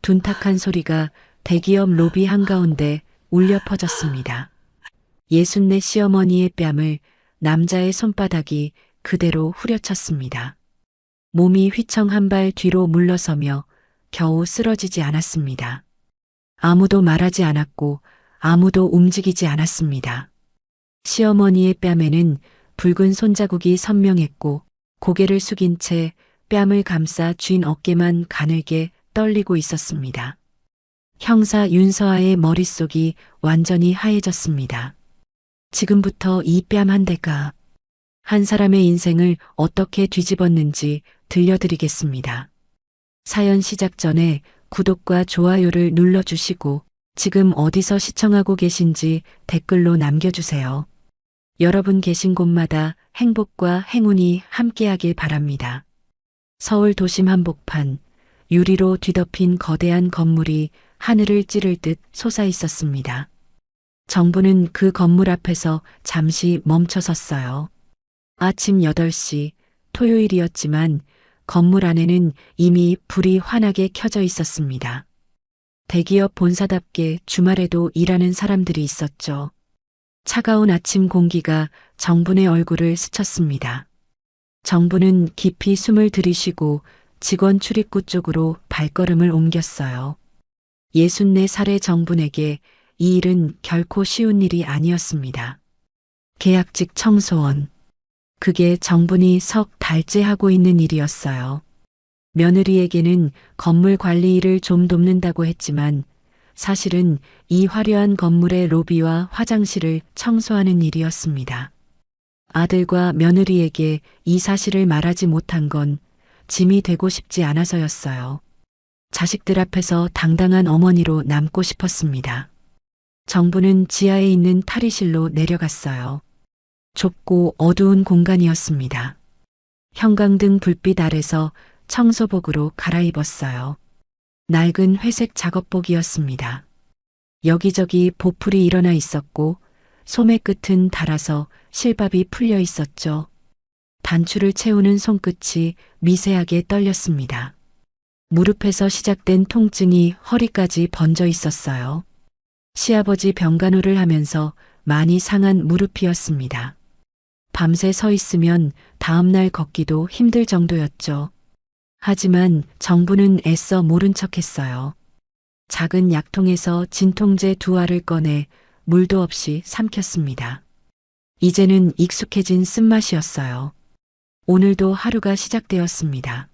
둔탁한 소리가 대기업 로비 한가운데 울려 퍼졌습니다. 64 시어머니의 뺨을 남자의 손바닥이 그대로 후려쳤습니다. 몸이 휘청 한 발 뒤로 물러서며 겨우 쓰러지지 않았습니다. 아무도 말하지 않았고 아무도 움직이지 않았습니다. 시어머니의 뺨에는 붉은 손자국이 선명했고 고개를 숙인 채 뺨을 감싸 쥔 어깨만 가늘게 떨리고 있었습니다. 형사 윤서아의 머릿속이 완전히 하얘졌습니다. 지금부터 이 뺨 한 대가 한 사람의 인생을 어떻게 뒤집었는지 들려드리겠습니다. 사연 시작 전에 구독과 좋아요를 눌러주시고 지금 어디서 시청하고 계신지 댓글로 남겨주세요. 여러분 계신 곳마다 행복과 행운이 함께하길 바랍니다. 서울 도심 한복판, 유리로 뒤덮인 거대한 건물이 하늘을 찌를 듯 솟아 있었습니다. 정부는 그 건물 앞에서 잠시 멈춰 섰어요. 아침 8시, 토요일이었지만 건물 안에는 이미 불이 환하게 켜져 있었습니다. 대기업 본사답게 주말에도 일하는 사람들이 있었죠. 차가운 아침 공기가 정분의 얼굴을 스쳤습니다. 정부는 깊이 숨을 들이쉬고 직원 출입구 쪽으로 발걸음을 옮겼어요. 64살의 정분에게 이 일은 결코 쉬운 일이 아니었습니다. 계약직 청소원. 그게 정분이 석 달째 하고 있는 일이었어요. 며느리에게는 건물 관리 일을 좀 돕는다고 했지만 사실은 이 화려한 건물의 로비와 화장실을 청소하는 일이었습니다. 아들과 며느리에게 이 사실을 말하지 못한 건 짐이 되고 싶지 않아서였어요. 자식들 앞에서 당당한 어머니로 남고 싶었습니다. 정부는 지하에 있는 탈의실로 내려갔어요. 좁고 어두운 공간이었습니다. 형광등 불빛 아래서 청소복으로 갈아입었어요. 낡은 회색 작업복이었습니다. 여기저기 보풀이 일어나 있었고 소매 끝은 닳아서 실밥이 풀려 있었죠. 단추를 채우는 손끝이 미세하게 떨렸습니다. 무릎에서 시작된 통증이 허리까지 번져 있었어요. 시아버지 병간호를 하면서 많이 상한 무릎이었습니다. 밤새 서 있으면 다음날 걷기도 힘들 정도였죠. 하지만 정부는 애써 모른 척했어요. 작은 약통에서 진통제 2알을 꺼내 물도 없이 삼켰습니다. 이제는 익숙해진 쓴맛이었어요. 오늘도 하루가 시작되었습니다.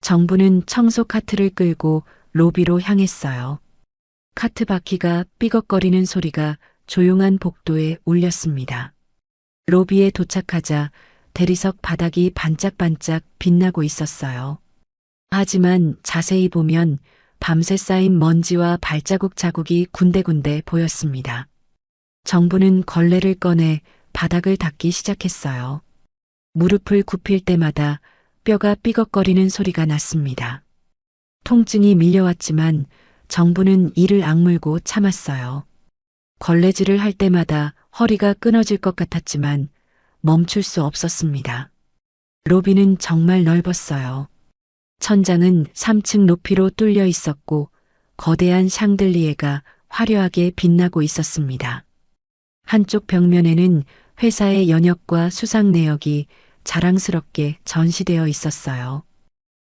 정부는 청소 카트를 끌고 로비로 향했어요. 카트 바퀴가 삐걱거리는 소리가 조용한 복도에 울렸습니다. 로비에 도착하자 대리석 바닥이 반짝반짝 빛나고 있었어요. 하지만 자세히 보면 밤새 쌓인 먼지와 발자국 자국이 군데군데 보였습니다. 정부는 걸레를 꺼내 바닥을 닦기 시작했어요. 무릎을 굽힐 때마다 뼈가 삐걱거리는 소리가 났습니다. 통증이 밀려왔지만 정부는 이를 악물고 참았어요. 걸레질을 할 때마다 허리가 끊어질 것 같았지만 멈출 수 없었습니다. 로비는 정말 넓었어요. 천장은 3층 높이로 뚫려 있었고 거대한 샹들리에가 화려하게 빛나고 있었습니다. 한쪽 벽면에는 회사의 연역과 수상 내역이 자랑스럽게 전시되어 있었어요.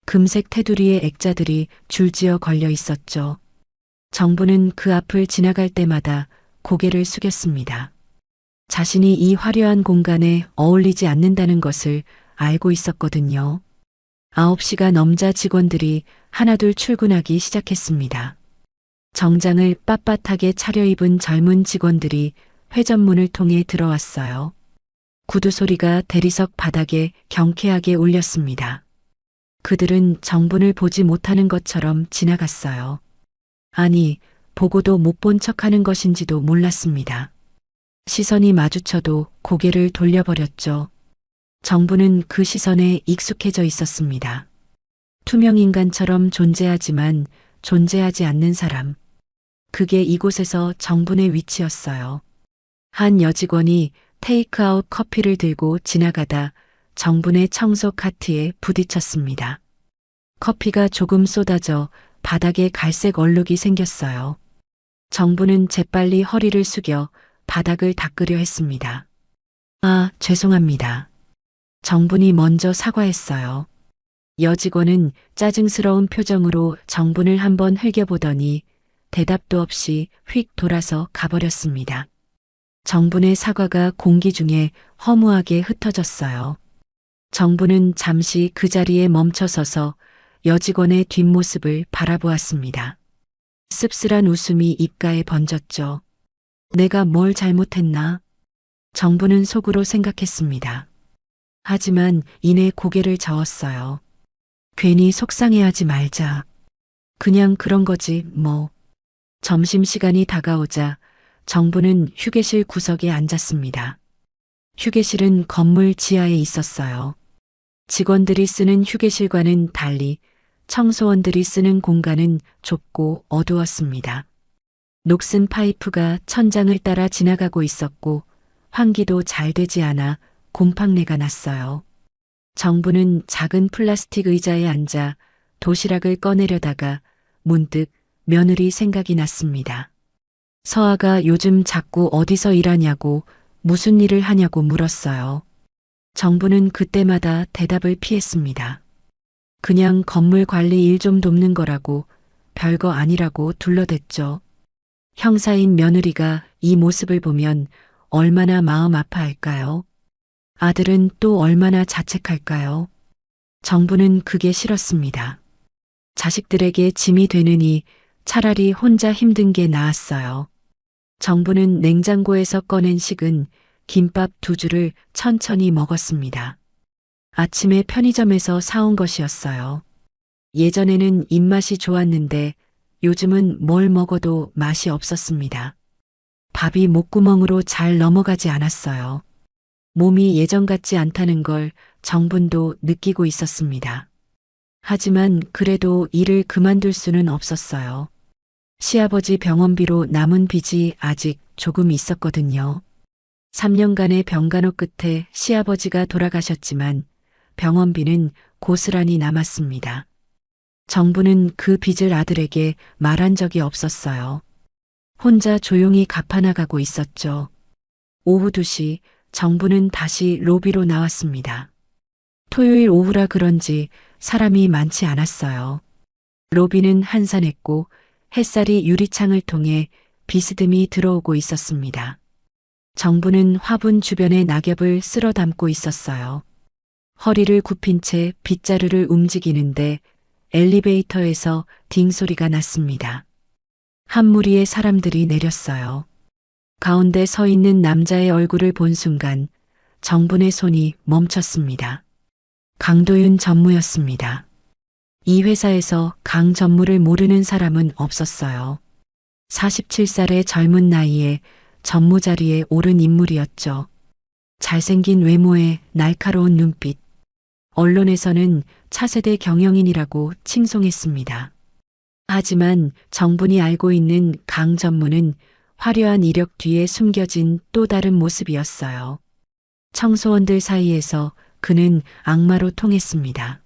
금색 테두리의 액자들이 줄지어 걸려 있었죠. 정부는 그 앞을 지나갈 때마다 고개를 숙였습니다. 자신이 이 화려한 공간에 어울리지 않는다는 것을 알고 있었거든요. 9시가 넘자 직원들이 하나둘 출근하기 시작했습니다. 정장을 빳빳하게 차려입은 젊은 직원들이 회전문을 통해 들어왔어요. 구두 소리가 대리석 바닥에 경쾌하게 울렸습니다. 그들은 정분을 보지 못하는 것처럼 지나갔어요. 아니, 보고도 못 본 척하는 것인지도 몰랐습니다. 시선이 마주쳐도 고개를 돌려버렸죠. 정부는 그 시선에 익숙해져 있었습니다. 투명 인간처럼 존재하지만 존재하지 않는 사람. 그게 이곳에서 정분의 위치였어요. 한 여직원이 테이크아웃 커피를 들고 지나가다 정분의 청소 카트에 부딪혔습니다. 커피가 조금 쏟아져 바닥에 갈색 얼룩이 생겼어요. 정부는 재빨리 허리를 숙여 바닥을 닦으려 했습니다. 아, 죄송합니다. 정분이 먼저 사과했어요. 여직원은 짜증스러운 표정으로 정분을 한번 흘겨보더니 대답도 없이 휙 돌아서 가버렸습니다. 정분의 사과가 공기 중에 허무하게 흩어졌어요. 정분은 잠시 그 자리에 멈춰서서 여직원의 뒷모습을 바라보았습니다. 씁쓸한 웃음이 입가에 번졌죠. 내가 뭘 잘못했나? 정부는 속으로 생각했습니다. 하지만 이내 고개를 저었어요. 괜히 속상해하지 말자. 그냥 그런 거지 뭐. 점심시간이 다가오자 정부는 휴게실 구석에 앉았습니다. 휴게실은 건물 지하에 있었어요. 직원들이 쓰는 휴게실과는 달리 청소원들이 쓰는 공간은 좁고 어두웠습니다. 녹슨 파이프가 천장을 따라 지나가고 있었고 환기도 잘 되지 않아 곰팡내가 났어요. 정부는 작은 플라스틱 의자에 앉아 도시락을 꺼내려다가 문득 며느리 생각이 났습니다. 서아가 요즘 자꾸 어디서 일하냐고 무슨 일을 하냐고 물었어요. 정부는 그때마다 대답을 피했습니다. 그냥 건물 관리 일 좀 돕는 거라고 별거 아니라고 둘러댔죠. 형사인 며느리가 이 모습을 보면 얼마나 마음 아파할까요? 아들은 또 얼마나 자책할까요? 정부는 그게 싫었습니다. 자식들에게 짐이 되느니 차라리 혼자 힘든 게 나았어요. 정부는 냉장고에서 꺼낸 식은 김밥 2줄을 천천히 먹었습니다. 아침에 편의점에서 사온 것이었어요. 예전에는 입맛이 좋았는데 요즘은 뭘 먹어도 맛이 없었습니다. 밥이 목구멍으로 잘 넘어가지 않았어요. 몸이 예전 같지 않다는 걸 정분도 느끼고 있었습니다. 하지만 그래도 일을 그만둘 수는 없었어요. 시아버지 병원비로 남은 빚이 아직 조금 있었거든요. 3년간의 병간호 끝에 시아버지가 돌아가셨지만 병원비는 고스란히 남았습니다. 정부는 그 빚을 아들에게 말한 적이 없었어요. 혼자 조용히 갚아나가고 있었죠. 오후 2시 정부는 다시 로비로 나왔습니다. 토요일 오후라 그런지 사람이 많지 않았어요. 로비는 한산했고 햇살이 유리창을 통해 비스듬히 들어오고 있었습니다. 정부는 화분 주변에 낙엽을 쓸어 담고 있었어요. 허리를 굽힌 채 빗자루를 움직이는데 엘리베이터에서 딩 소리가 났습니다. 한 무리의 사람들이 내렸어요. 가운데 서 있는 남자의 얼굴을 본 순간 정분의 손이 멈췄습니다. 강도윤 전무였습니다. 이 회사에서 강 전무를 모르는 사람은 없었어요. 47살의 젊은 나이에 전무 자리에 오른 인물이었죠. 잘생긴 외모에 날카로운 눈빛. 언론에서는 차세대 경영인이라고 칭송했습니다. 하지만 정분이 알고 있는 강 전무는 화려한 이력 뒤에 숨겨진 또 다른 모습이었어요. 청소원들 사이에서 그는 악마로 통했습니다.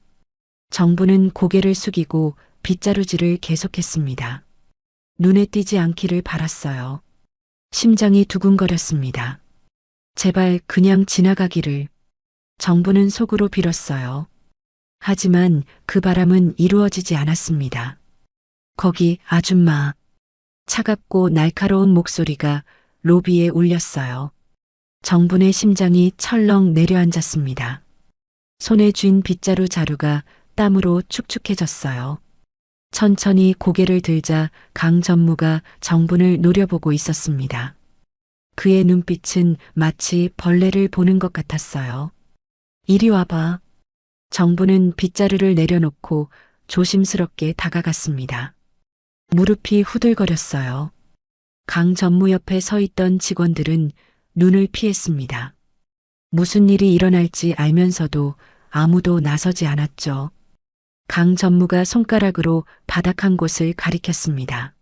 정부는 고개를 숙이고 빗자루질을 계속했습니다. 눈에 띄지 않기를 바랐어요. 심장이 두근거렸습니다. 제발 그냥 지나가기를. 정부는 속으로 빌었어요. 하지만 그 바람은 이루어지지 않았습니다. 거기 아줌마. 차갑고 날카로운 목소리가 로비에 울렸어요. 정분의 심장이 철렁 내려앉았습니다. 손에 쥔 빗자루 자루가 땀으로 축축해졌어요. 천천히 고개를 들자 강 전무가 정분을 노려보고 있었습니다. 그의 눈빛은 마치 벌레를 보는 것 같았어요. 이리 와봐. 정부는 빗자루를 내려놓고 조심스럽게 다가갔습니다. 무릎이 후들거렸어요. 강 전무 옆에 서 있던 직원들은 눈을 피했습니다. 무슨 일이 일어날지 알면서도 아무도 나서지 않았죠. 강 전무가 손가락으로 바닥 한 곳을 가리켰습니다.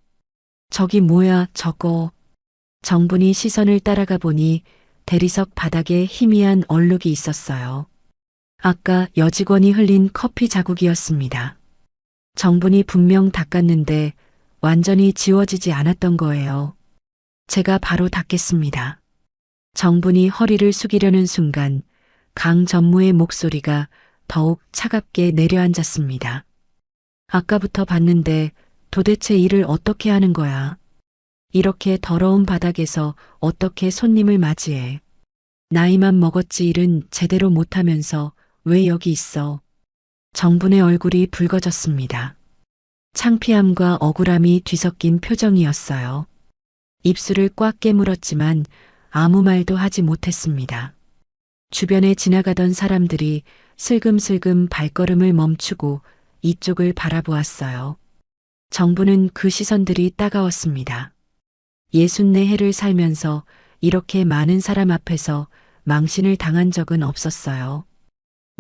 저기 뭐야 저거. 정분이 시선을 따라가 보니 대리석 바닥에 희미한 얼룩이 있었어요. 아까 여직원이 흘린 커피 자국이었습니다. 정분이 분명 닦았는데 완전히 지워지지 않았던 거예요. 제가 바로 닦겠습니다. 정분이 허리를 숙이려는 순간 강 전무의 목소리가 더욱 차갑게 내려앉았습니다. 아까부터 봤는데 도대체 일을 어떻게 하는 거야? 이렇게 더러운 바닥에서 어떻게 손님을 맞이해? 나이만 먹었지 일은 제대로 못하면서 왜 여기 있어? 정분의 얼굴이 붉어졌습니다. 창피함과 억울함이 뒤섞인 표정이었어요. 입술을 꽉 깨물었지만 아무 말도 하지 못했습니다. 주변에 지나가던 사람들이 슬금슬금 발걸음을 멈추고 이쪽을 바라보았어요. 정부는 그 시선들이 따가웠습니다. 64해를 살면서 이렇게 많은 사람 앞에서 망신을 당한 적은 없었어요.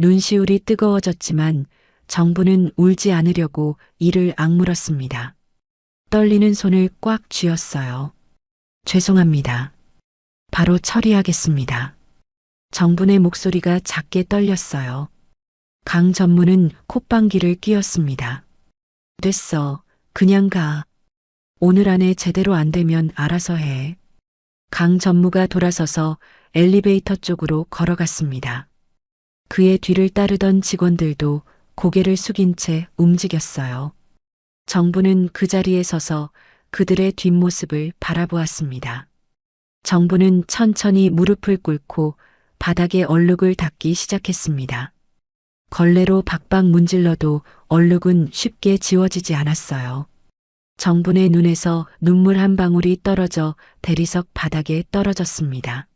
눈시울이 뜨거워졌지만 정부는 울지 않으려고 이를 악물었습니다. 떨리는 손을 꽉 쥐었어요. 죄송합니다. 바로 처리하겠습니다. 정분의 목소리가 작게 떨렸어요. 강 전무는 콧방귀를 뀌었습니다. 됐어. 그냥 가. 오늘 안에 제대로 안 되면 알아서 해. 강 전무가 돌아서서 엘리베이터 쪽으로 걸어갔습니다. 그의 뒤를 따르던 직원들도 고개를 숙인 채 움직였어요. 정부는 그 자리에 서서 그들의 뒷모습을 바라보았습니다. 정부는 천천히 무릎을 꿇고 바닥에 얼룩을 닦기 시작했습니다. 걸레로 박박 문질러도 얼룩은 쉽게 지워지지 않았어요. 정분의 눈에서 눈물 한 방울이 떨어져 대리석 바닥에 떨어졌습니다.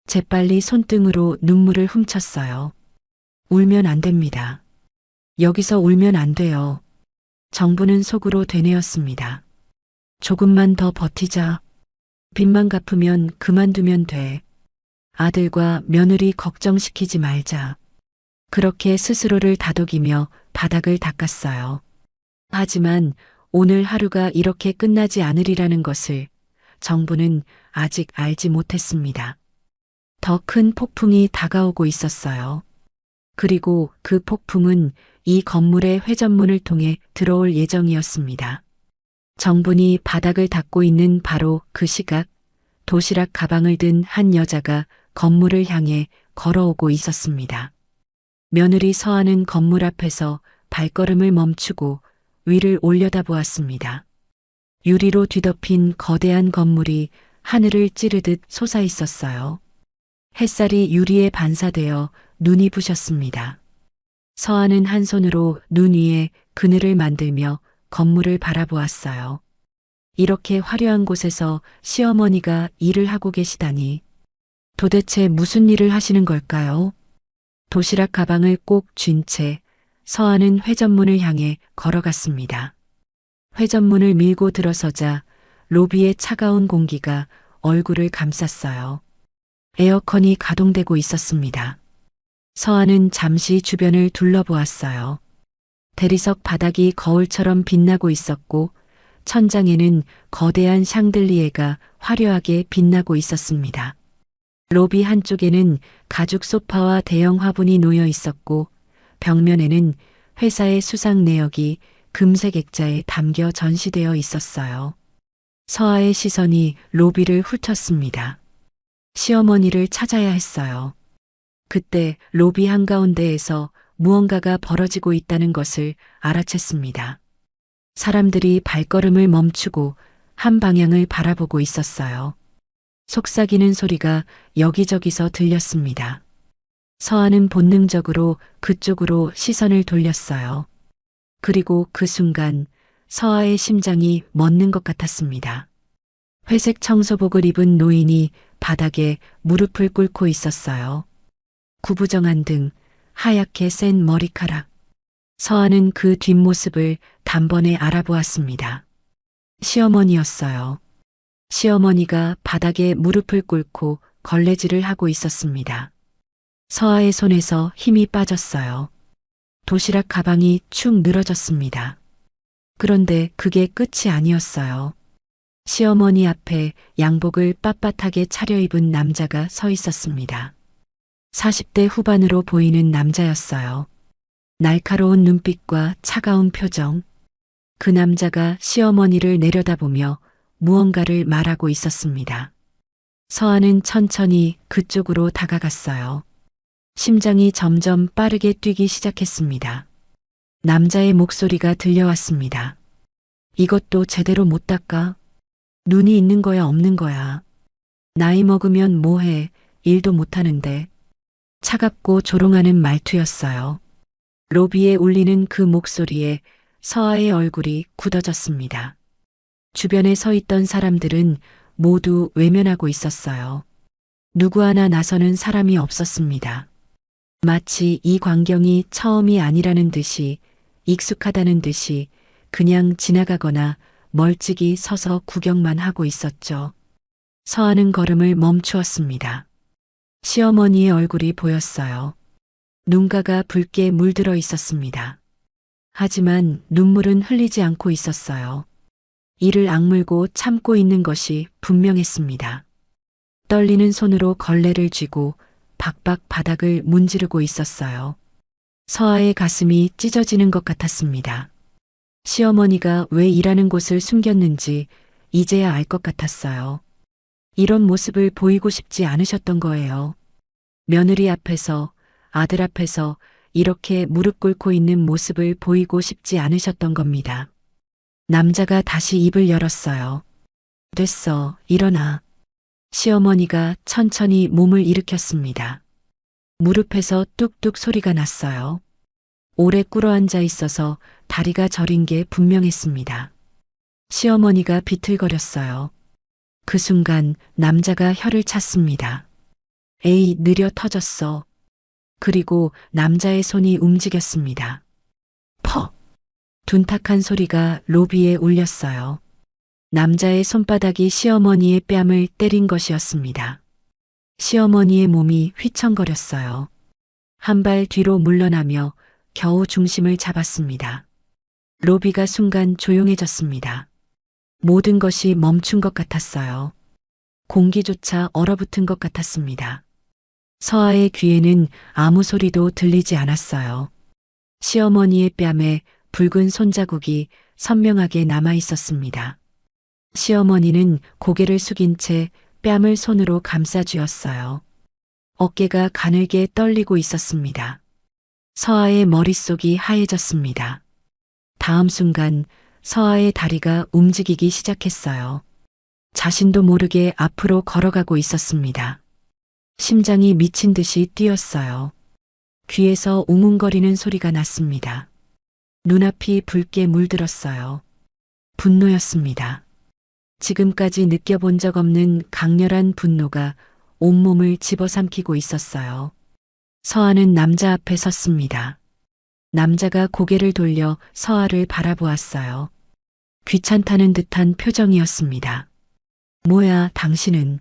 재빨리 손등으로 눈물을 훔쳤어요. 울면 안 됩니다. 여기서 울면 안 돼요. 정부는 속으로 되뇌었습니다. 조금만 더 버티자. 빚만 갚으면 그만두면 돼. 아들과 며느리 걱정시키지 말자. 그렇게 스스로를 다독이며 바닥을 닦았어요. 하지만 오늘 하루가 이렇게 끝나지 않으리라는 것을 정부는 아직 알지 못했습니다. 더 큰 폭풍이 다가오고 있었어요. 그리고 그 폭풍은 이 건물의 회전문을 통해 들어올 예정이었습니다. 정분이 바닥을 닦고 있는 바로 그 시각, 도시락 가방을 든 한 여자가 건물을 향해 걸어오고 있었습니다. 며느리 서하는 건물 앞에서 발걸음을 멈추고 위를 올려다보았습니다. 유리로 뒤덮인 거대한 건물이 하늘을 찌르듯 솟아 있었어요. 햇살이 유리에 반사되어 눈이 부셨습니다. 서하는 한 손으로 눈 위에 그늘을 만들며 건물을 바라보았어요. 이렇게 화려한 곳에서 시어머니가 일을 하고 계시다니. 도대체 무슨 일을 하시는 걸까요? 도시락 가방을 꼭 쥔 채 서하는 회전문을 향해 걸어갔습니다. 회전문을 밀고 들어서자 로비의 차가운 공기가 얼굴을 감쌌어요. 에어컨이 가동되고 있었습니다. 서하는 잠시 주변을 둘러보았어요. 대리석 바닥이 거울처럼 빛나고 있었고 천장에는 거대한 샹들리에가 화려하게 빛나고 있었습니다. 로비 한쪽에는 가죽 소파와 대형 화분이 놓여 있었고 벽면에는 회사의 수상 내역이 금색 액자에 담겨 전시되어 있었어요. 서하의 시선이 로비를 훑었습니다. 시어머니를 찾아야 했어요. 그때 로비 한가운데에서 무언가가 벌어지고 있다는 것을 알아챘습니다. 사람들이 발걸음을 멈추고 한 방향을 바라보고 있었어요. 속삭이는 소리가 여기저기서 들렸습니다. 서하는 본능적으로 그쪽으로 시선을 돌렸어요. 그리고 그 순간 서하의 심장이 멎는 것 같았습니다. 회색 청소복을 입은 노인이 바닥에 무릎을 꿇고 있었어요. 구부정한 등, 하얗게 센 머리카락. 서하는 그 뒷모습을 단번에 알아보았습니다. 시어머니였어요. 시어머니가 바닥에 무릎을 꿇고 걸레질을 하고 있었습니다. 서하의 손에서 힘이 빠졌어요. 도시락 가방이 축 늘어졌습니다. 그런데 그게 끝이 아니었어요. 시어머니 앞에 양복을 빳빳하게 차려입은 남자가 서 있었습니다. 40대 후반으로 보이는 남자였어요. 날카로운 눈빛과 차가운 표정, 그 남자가 시어머니를 내려다보며 무언가를 말하고 있었습니다. 서아는 천천히 그쪽으로 다가갔어요. 심장이 점점 빠르게 뛰기 시작했습니다. 남자의 목소리가 들려왔습니다. 이것도 제대로 못 닦아? 눈이 있는 거야, 없는 거야? 나이 먹으면 뭐해, 일도 못하는데. 차갑고 조롱하는 말투였어요. 로비에 울리는 그 목소리에 서아의 얼굴이 굳어졌습니다. 주변에 서 있던 사람들은 모두 외면하고 있었어요. 누구 하나 나서는 사람이 없었습니다. 마치 이 광경이 처음이 아니라는 듯이, 익숙하다는 듯이 그냥 지나가거나 멀찍이 서서 구경만 하고 있었죠. 서하는 걸음을 멈추었습니다. 시어머니의 얼굴이 보였어요. 눈가가 붉게 물들어 있었습니다. 하지만 눈물은 흘리지 않고 있었어요. 이를 악물고 참고 있는 것이 분명했습니다. 떨리는 손으로 걸레를 쥐고 박박 바닥을 문지르고 있었어요. 서아의 가슴이 찢어지는 것 같았습니다. 시어머니가 왜 일하는 곳을 숨겼는지 이제야 알 것 같았어요. 이런 모습을 보이고 싶지 않으셨던 거예요. 며느리 앞에서, 아들 앞에서 이렇게 무릎 꿇고 있는 모습을 보이고 싶지 않으셨던 겁니다. 남자가 다시 입을 열었어요. 됐어, 일어나. 시어머니가 천천히 몸을 일으켰습니다. 무릎에서 뚝뚝 소리가 났어요. 오래 꿇어앉아 있어서 다리가 저린 게 분명했습니다. 시어머니가 비틀거렸어요. 그 순간 남자가 혀를 찼습니다. 에이, 느려 터졌어. 그리고 남자의 손이 움직였습니다. 퍽! 둔탁한 소리가 로비에 울렸어요. 남자의 손바닥이 시어머니의 뺨을 때린 것이었습니다. 시어머니의 몸이 휘청거렸어요. 한 발 뒤로 물러나며 겨우 중심을 잡았습니다. 로비가 순간 조용해졌습니다. 모든 것이 멈춘 것 같았어요. 공기조차 얼어붙은 것 같았습니다. 서아의 귀에는 아무 소리도 들리지 않았어요. 시어머니의 뺨에 붉은 손자국이 선명하게 남아 있었습니다. 시어머니는 고개를 숙인 채 뺨을 손으로 감싸 쥐었어요. 어깨가 가늘게 떨리고 있었습니다. 서아의 머릿속이 하얘졌습니다. 다음 순간 서아의 다리가 움직이기 시작했어요. 자신도 모르게 앞으로 걸어가고 있었습니다. 심장이 미친 듯이 뛰었어요. 귀에서 웅웅거리는 소리가 났습니다. 눈앞이 붉게 물들었어요. 분노였습니다. 지금까지 느껴본 적 없는 강렬한 분노가 온몸을 집어삼키고 있었어요. 서아는 남자 앞에 섰습니다. 남자가 고개를 돌려 서아를 바라보았어요. 귀찮다는 듯한 표정이었습니다. 뭐야, 당신은?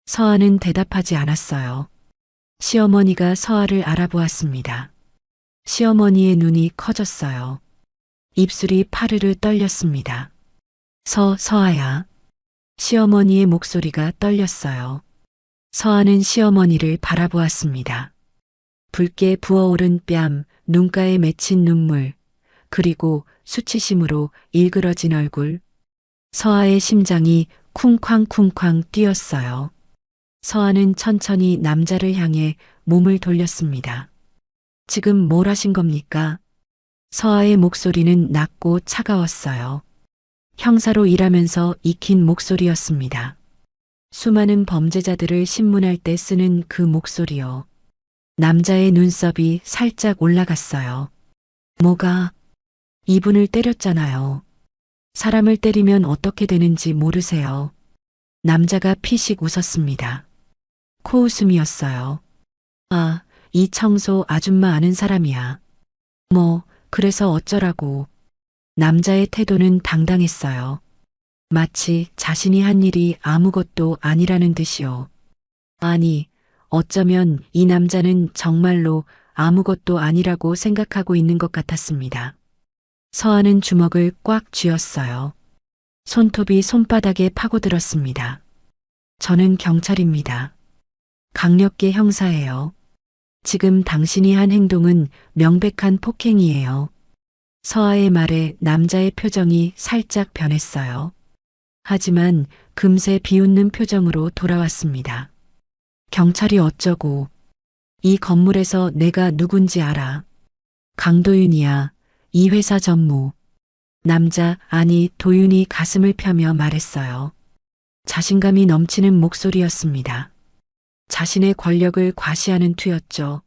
서아는 대답하지 않았어요. 시어머니가 서아를 알아보았습니다. 시어머니의 눈이 커졌어요. 입술이 파르르 떨렸습니다. 서아야. 시어머니의 목소리가 떨렸어요. 서아는 시어머니를 바라보았습니다. 붉게 부어오른 뺨, 눈가에 맺힌 눈물, 그리고 수치심으로 일그러진 얼굴. 서아의 심장이 쿵쾅쿵쾅 뛰었어요. 서아는 천천히 남자를 향해 몸을 돌렸습니다. 지금 뭘 하신 겁니까? 서아의 목소리는 낮고 차가웠어요. 형사로 일하면서 익힌 목소리였습니다. 수많은 범죄자들을 신문할 때 쓰는 그 목소리요. 남자의 눈썹이 살짝 올라갔어요. 뭐가? 이분을 때렸잖아요. 사람을 때리면 어떻게 되는지 모르세요. 남자가 피식 웃었습니다. 코웃음이었어요. 아, 이 청소 아줌마 아는 사람이야. 뭐, 그래서 어쩌라고. 남자의 태도는 당당했어요. 마치 자신이 한 일이 아무것도 아니라는 듯이요. 아니, 어쩌면 이 남자는 정말로 아무것도 아니라고 생각하고 있는 것 같았습니다. 서아는 주먹을 꽉 쥐었어요. 손톱이 손바닥에 파고들었습니다. 저는 경찰입니다. 강력계 형사예요. 지금 당신이 한 행동은 명백한 폭행이에요. 서아의 말에 남자의 표정이 살짝 변했어요. 하지만 금세 비웃는 표정으로 돌아왔습니다. 경찰이 어쩌고. 이 건물에서 내가 누군지 알아. 강도윤이야. 이 회사 전무. 남자, 아니 도윤이 가슴을 펴며 말했어요. 자신감이 넘치는 목소리였습니다. 자신의 권력을 과시하는 투였죠.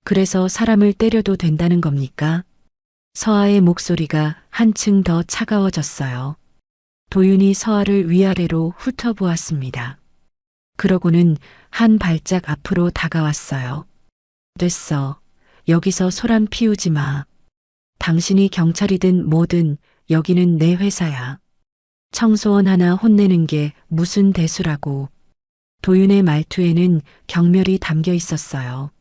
그래서 사람을 때려도 된다는 겁니까? 서아의 목소리가 한층 더 차가워졌어요. 도윤이 서아를 위아래로 훑어보았습니다. 그러고는 한 발짝 앞으로 다가왔어요. 됐어. 여기서 소란 피우지 마. 당신이 경찰이든 뭐든 여기는 내 회사야. 청소원 하나 혼내는 게 무슨 대수라고. 도윤의 말투에는 경멸이 담겨 있었어요.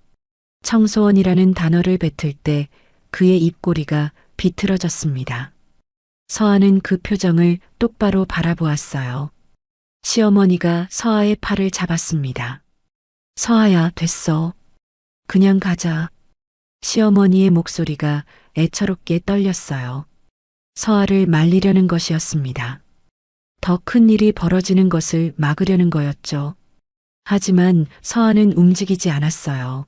청소원이라는 단어를 뱉을 때 그의 입꼬리가 비틀어졌습니다. 서아는 그 표정을 똑바로 바라보았어요. 시어머니가 서아의 팔을 잡았습니다. 서아야, 됐어. 그냥 가자. 시어머니의 목소리가 애처롭게 떨렸어요. 서아를 말리려는 것이었습니다. 더 큰 일이 벌어지는 것을 막으려는 거였죠. 하지만 서아는 움직이지 않았어요.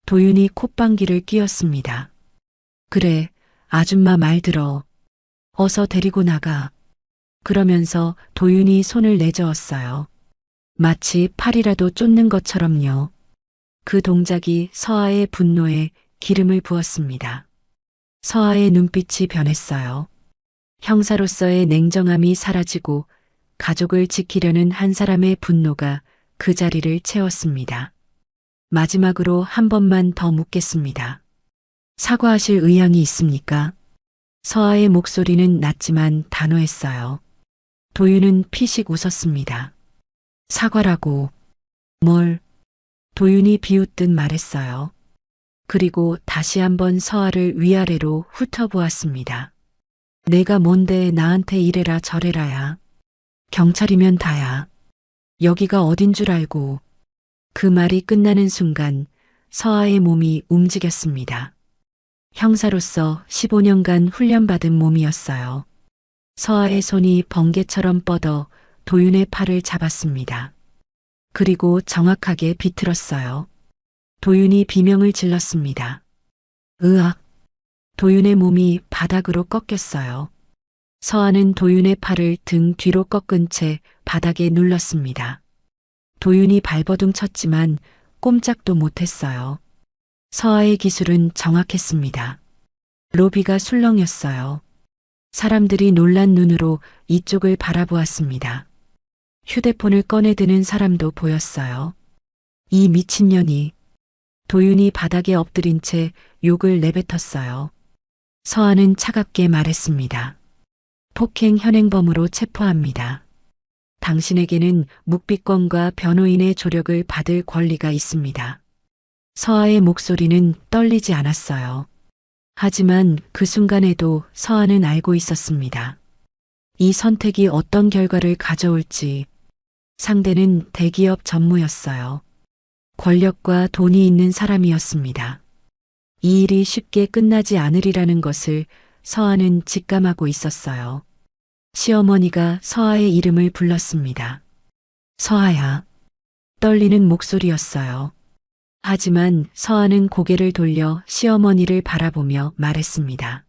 도윤이 콧방귀를 뀌었습니다. 그래, 아줌마 말 들어. 어서 데리고 나가. 그러면서 도윤이 손을 내저었어요. 마치 팔이라도 쫓는 것처럼요. 그 동작이 서아의 분노에 기름을 부었습니다. 서아의 눈빛이 변했어요. 형사로서의 냉정함이 사라지고 가족을 지키려는 한 사람의 분노가 그 자리를 채웠습니다. 마지막으로 한 번만 더 묻겠습니다. 사과하실 의향이 있습니까? 서아의 목소리는 낮지만 단호했어요. 도윤은 피식 웃었습니다. 사과라고. 뭘? 도윤이 비웃듯 말했어요. 그리고 다시 한번 서아를 위아래로 훑어보았습니다. 내가 뭔데 나한테 이래라 저래라야. 경찰이면 다야. 여기가 어딘 줄 알고. 그 말이 끝나는 순간 서아의 몸이 움직였습니다. 형사로서 15년간 훈련받은 몸이었어요. 서아의 손이 번개처럼 뻗어 도윤의 팔을 잡았습니다. 그리고 정확하게 비틀었어요. 도윤이 비명을 질렀습니다. 으악! 도윤의 몸이 바닥으로 꺾였어요. 서아는 도윤의 팔을 등 뒤로 꺾은 채 바닥에 눌렀습니다. 도윤이 발버둥 쳤지만 꼼짝도 못했어요. 서아의 기술은 정확했습니다. 로비가 술렁였어요. 사람들이 놀란 눈으로 이쪽을 바라보았습니다. 휴대폰을 꺼내드는 사람도 보였어요. 이 미친년이. 도윤이 바닥에 엎드린 채 욕을 내뱉었어요. 서아는 차갑게 말했습니다. 폭행 현행범으로 체포합니다. 당신에게는 묵비권과 변호인의 조력을 받을 권리가 있습니다. 서아의 목소리는 떨리지 않았어요. 하지만 그 순간에도 서아는 알고 있었습니다. 이 선택이 어떤 결과를 가져올지. 상대는 대기업 전무였어요. 권력과 돈이 있는 사람이었습니다. 이 일이 쉽게 끝나지 않으리라는 것을 서아는 직감하고 있었어요. 시어머니가 서아의 이름을 불렀습니다. 서아야. 떨리는 목소리였어요. 하지만 서아는 고개를 돌려 시어머니를 바라보며 말했습니다.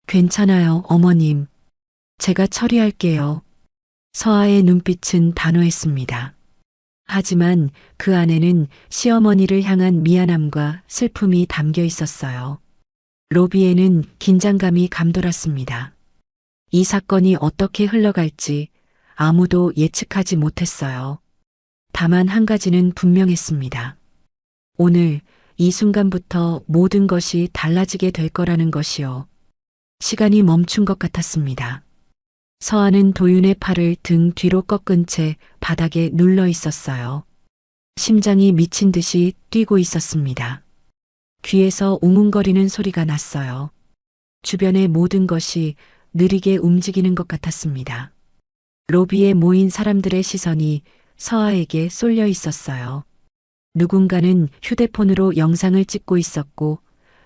괜찮아요, 어머님. 제가 처리할게요. 서아의 눈빛은 단호했습니다. 하지만 그 안에는 시어머니를 향한 미안함과 슬픔이 담겨 있었어요. 로비에는 긴장감이 감돌았습니다. 이 사건이 어떻게 흘러갈지 아무도 예측하지 못했어요. 다만 한 가지는 분명했습니다. 오늘 이 순간부터 모든 것이 달라지게 될 거라는 것이요. 시간이 멈춘 것 같았습니다. 서아는 도윤의 팔을 등 뒤로 꺾은 채 바닥에 눌러 있었어요. 심장이 미친 듯이 뛰고 있었습니다. 귀에서 웅웅거리는 소리가 났어요. 주변의 모든 것이 느리게 움직이는 것 같았습니다. 로비에 모인 사람들의 시선이 서아에게 쏠려 있었어요. 누군가는 휴대폰으로 영상을 찍고 있었고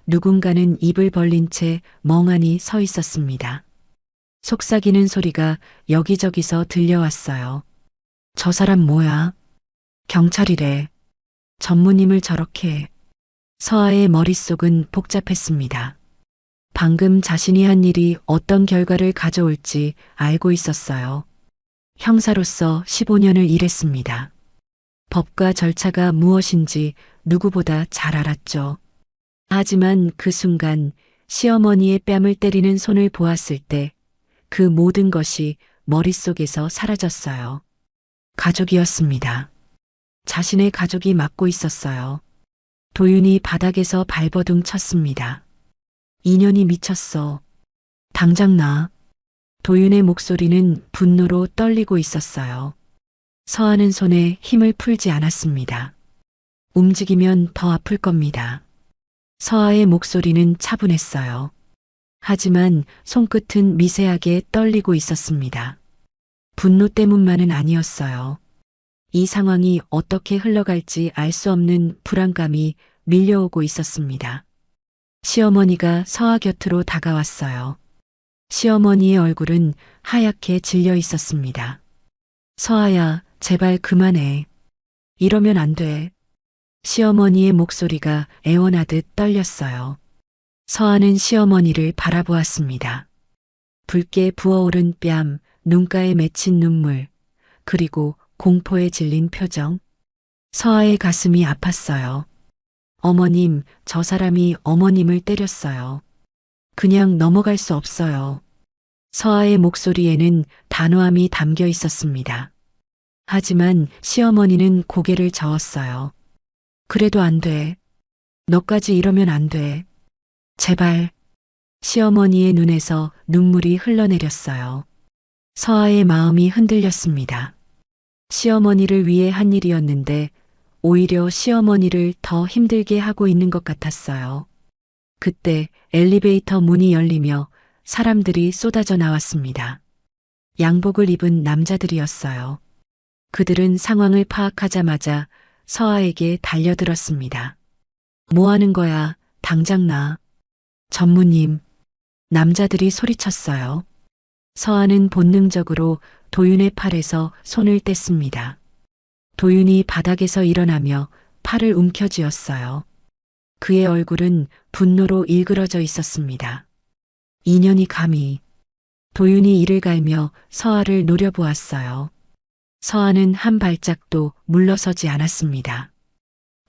누군가는 입을 벌린 채 멍하니 서 있었습니다. 속삭이는 소리가 여기저기서 들려왔어요. 저 사람 뭐야? 경찰이래. 전무님을 저렇게 해. 서아의 머릿속은 복잡했습니다. 방금 자신이 한 일이 어떤 결과를 가져올지 알고 있었어요. 형사로서 15년을 일했습니다. 법과 절차가 무엇인지 누구보다 잘 알았죠. 하지만 그 순간 시어머니의 뺨을 때리는 손을 보았을 때 그 모든 것이 머릿속에서 사라졌어요. 가족이었습니다. 자신의 가족이 맡고 있었어요. 도윤이 바닥에서 발버둥 쳤습니다. 인연이 미쳤어. 당장 나. 도윤의 목소리는 분노로 떨리고 있었어요. 서하는 손에 힘을 풀지 않았습니다. 움직이면 더 아플 겁니다. 서하의 목소리는 차분했어요. 하지만 손끝은 미세하게 떨리고 있었습니다. 분노 때문만은 아니었어요. 이 상황이 어떻게 흘러갈지 알 수 없는 불안감이 밀려오고 있었습니다. 시어머니가 서하 곁으로 다가왔어요. 시어머니의 얼굴은 하얗게 질려 있었습니다. 서하야, 제발 그만해. 이러면 안 돼. 시어머니의 목소리가 애원하듯 떨렸어요. 서하는 시어머니를 바라보았습니다. 붉게 부어오른 뺨, 눈가에 맺힌 눈물, 그리고 공포에 질린 표정. 서하의 가슴이 아팠어요. 어머님, 저 사람이 어머님을 때렸어요. 그냥 넘어갈 수 없어요. 서하의 목소리에는 단호함이 담겨 있었습니다. 하지만 시어머니는 고개를 저었어요. 그래도 안 돼. 너까지 이러면 안 돼. 제발. 시어머니의 눈에서 눈물이 흘러내렸어요. 서하의 마음이 흔들렸습니다. 시어머니를 위해 한 일이었는데 오히려 시어머니를 더 힘들게 하고 있는 것 같았어요. 그때 엘리베이터 문이 열리며 사람들이 쏟아져 나왔습니다. 양복을 입은 남자들이었어요. 그들은 상황을 파악하자마자 서하에게 달려들었습니다. 뭐 하는 거야? 당장 나. 전무님. 남자들이 소리쳤어요. 서하는 본능적으로 도윤의 팔에서 손을 뗐습니다. 도윤이 바닥에서 일어나며 팔을 움켜쥐었어요. 그의 얼굴은 분노로 일그러져 있었습니다. 인연이 감히. 도윤이 이를 갈며 서하를 노려보았어요. 서하는 한 발짝도 물러서지 않았습니다.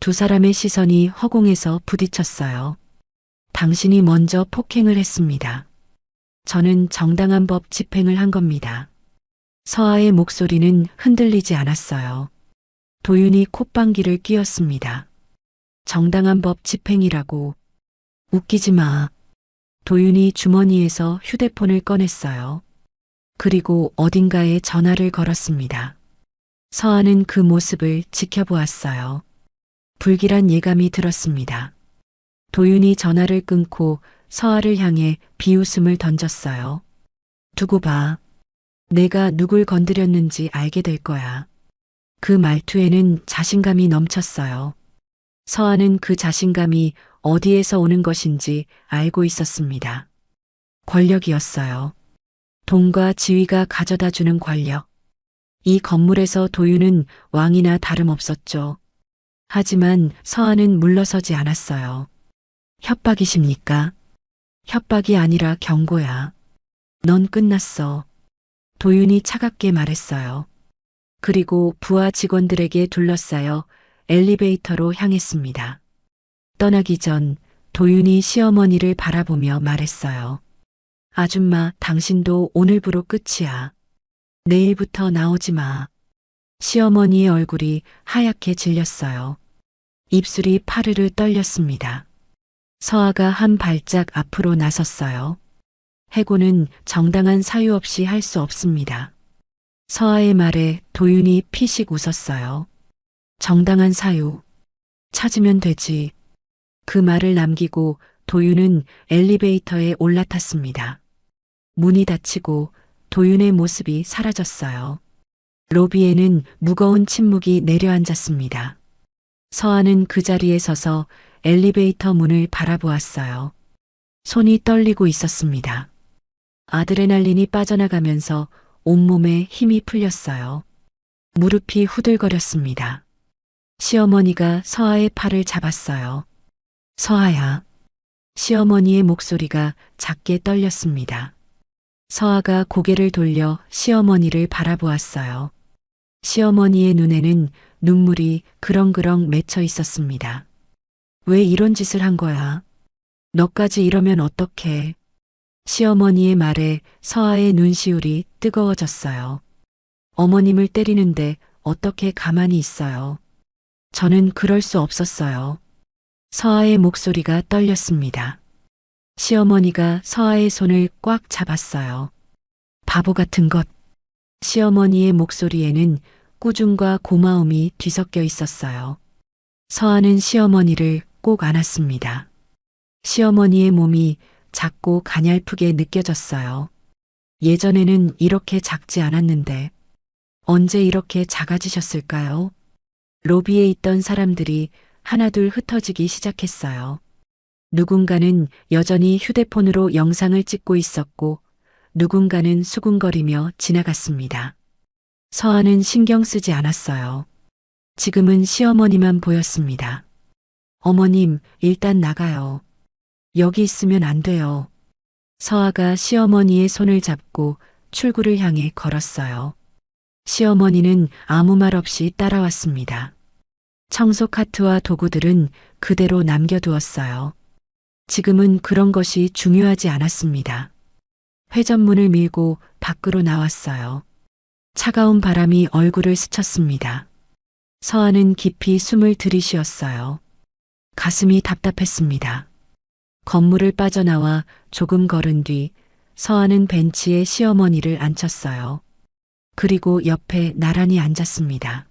두 사람의 시선이 허공에서 부딪혔어요. 당신이 먼저 폭행을 했습니다. 저는 정당한 법 집행을 한 겁니다. 서하의 목소리는 흔들리지 않았어요. 도윤이 콧방귀를 뀌었습니다. 정당한 법 집행이라고. 웃기지 마. 도윤이 주머니에서 휴대폰을 꺼냈어요. 그리고 어딘가에 전화를 걸었습니다. 서하는 그 모습을 지켜보았어요. 불길한 예감이 들었습니다. 도윤이 전화를 끊고 서하를 향해 비웃음을 던졌어요. 두고 봐. 내가 누굴 건드렸는지 알게 될 거야. 그 말투에는 자신감이 넘쳤어요. 서하는 그 자신감이 어디에서 오는 것인지 알고 있었습니다. 권력이었어요. 돈과 지위가 가져다 주는 권력. 이 건물에서 도윤은 왕이나 다름없었죠. 하지만 서하는 물러서지 않았어요. 협박이십니까? 협박이 아니라 경고야. 넌 끝났어. 도윤이 차갑게 말했어요. 그리고 부하 직원들에게 둘러싸여 엘리베이터로 향했습니다. 떠나기 전 도윤이 시어머니를 바라보며 말했어요. 아줌마, 당신도 오늘부로 끝이야. 내일부터 나오지 마. 시어머니의 얼굴이 하얗게 질렸어요. 입술이 파르르 떨렸습니다. 서하가 한 발짝 앞으로 나섰어요. 해고는 정당한 사유 없이 할 수 없습니다. 서하의 말에 도윤이 피식 웃었어요. 정당한 사유. 찾으면 되지. 그 말을 남기고 도윤은 엘리베이터에 올라탔습니다. 문이 닫히고 도윤의 모습이 사라졌어요. 로비에는 무거운 침묵이 내려앉았습니다. 서하는 그 자리에 서서 엘리베이터 문을 바라보았어요. 손이 떨리고 있었습니다. 아드레날린이 빠져나가면서 온몸에 힘이 풀렸어요. 무릎이 후들거렸습니다. 시어머니가 서아의 팔을 잡았어요. 서아야. 시어머니의 목소리가 작게 떨렸습니다. 서아가 고개를 돌려 시어머니를 바라보았어요. 시어머니의 눈에는 눈물이 그렁그렁 맺혀 있었습니다. 왜 이런 짓을 한 거야? 너까지 이러면 어떡해? 시어머니의 말에 서아의 눈시울이 뜨거워졌어요. 어머님을 때리는데 어떻게 가만히 있어요? 저는 그럴 수 없었어요. 서아의 목소리가 떨렸습니다. 시어머니가 서아의 손을 꽉 잡았어요. 바보 같은 것. 시어머니의 목소리에는 꾸중과 고마움이 뒤섞여 있었어요. 서아는 시어머니를 꼭 안았습니다. 시어머니의 몸이 작고 가냘프게 느껴졌어요. 예전에는 이렇게 작지 않았는데 언제 이렇게 작아지셨을까요? 로비에 있던 사람들이 하나둘 흩어지기 시작했어요. 누군가는 여전히 휴대폰으로 영상을 찍고 있었고 누군가는 수군거리며 지나갔습니다. 서아는 신경 쓰지 않았어요. 지금은 시어머니만 보였습니다. 어머님, 일단 나가요. 여기 있으면 안 돼요. 서아가 시어머니의 손을 잡고 출구를 향해 걸었어요. 시어머니는 아무 말 없이 따라왔습니다. 청소 카트와 도구들은 그대로 남겨두었어요. 지금은 그런 것이 중요하지 않았습니다. 회전문을 밀고 밖으로 나왔어요. 차가운 바람이 얼굴을 스쳤습니다. 서아는 깊이 숨을 들이쉬었어요. 가슴이 답답했습니다. 건물을 빠져나와 조금 걸은 뒤 서아는 벤치에 시어머니를 앉혔어요. 그리고 옆에 나란히 앉았습니다.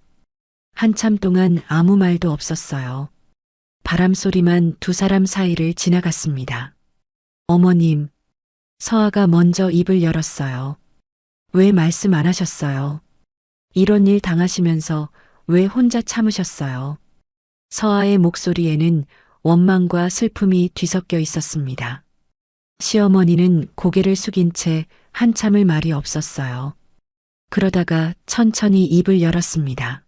한참 동안 아무 말도 없었어요. 바람 소리만 두 사람 사이를 지나갔습니다. 어머님, 서아가 먼저 입을 열었어요. 왜 말씀 안 하셨어요? 이런 일 당하시면서 왜 혼자 참으셨어요? 서아의 목소리에는 원망과 슬픔이 뒤섞여 있었습니다. 시어머니는 고개를 숙인 채 한참을 말이 없었어요. 그러다가 천천히 입을 열었습니다.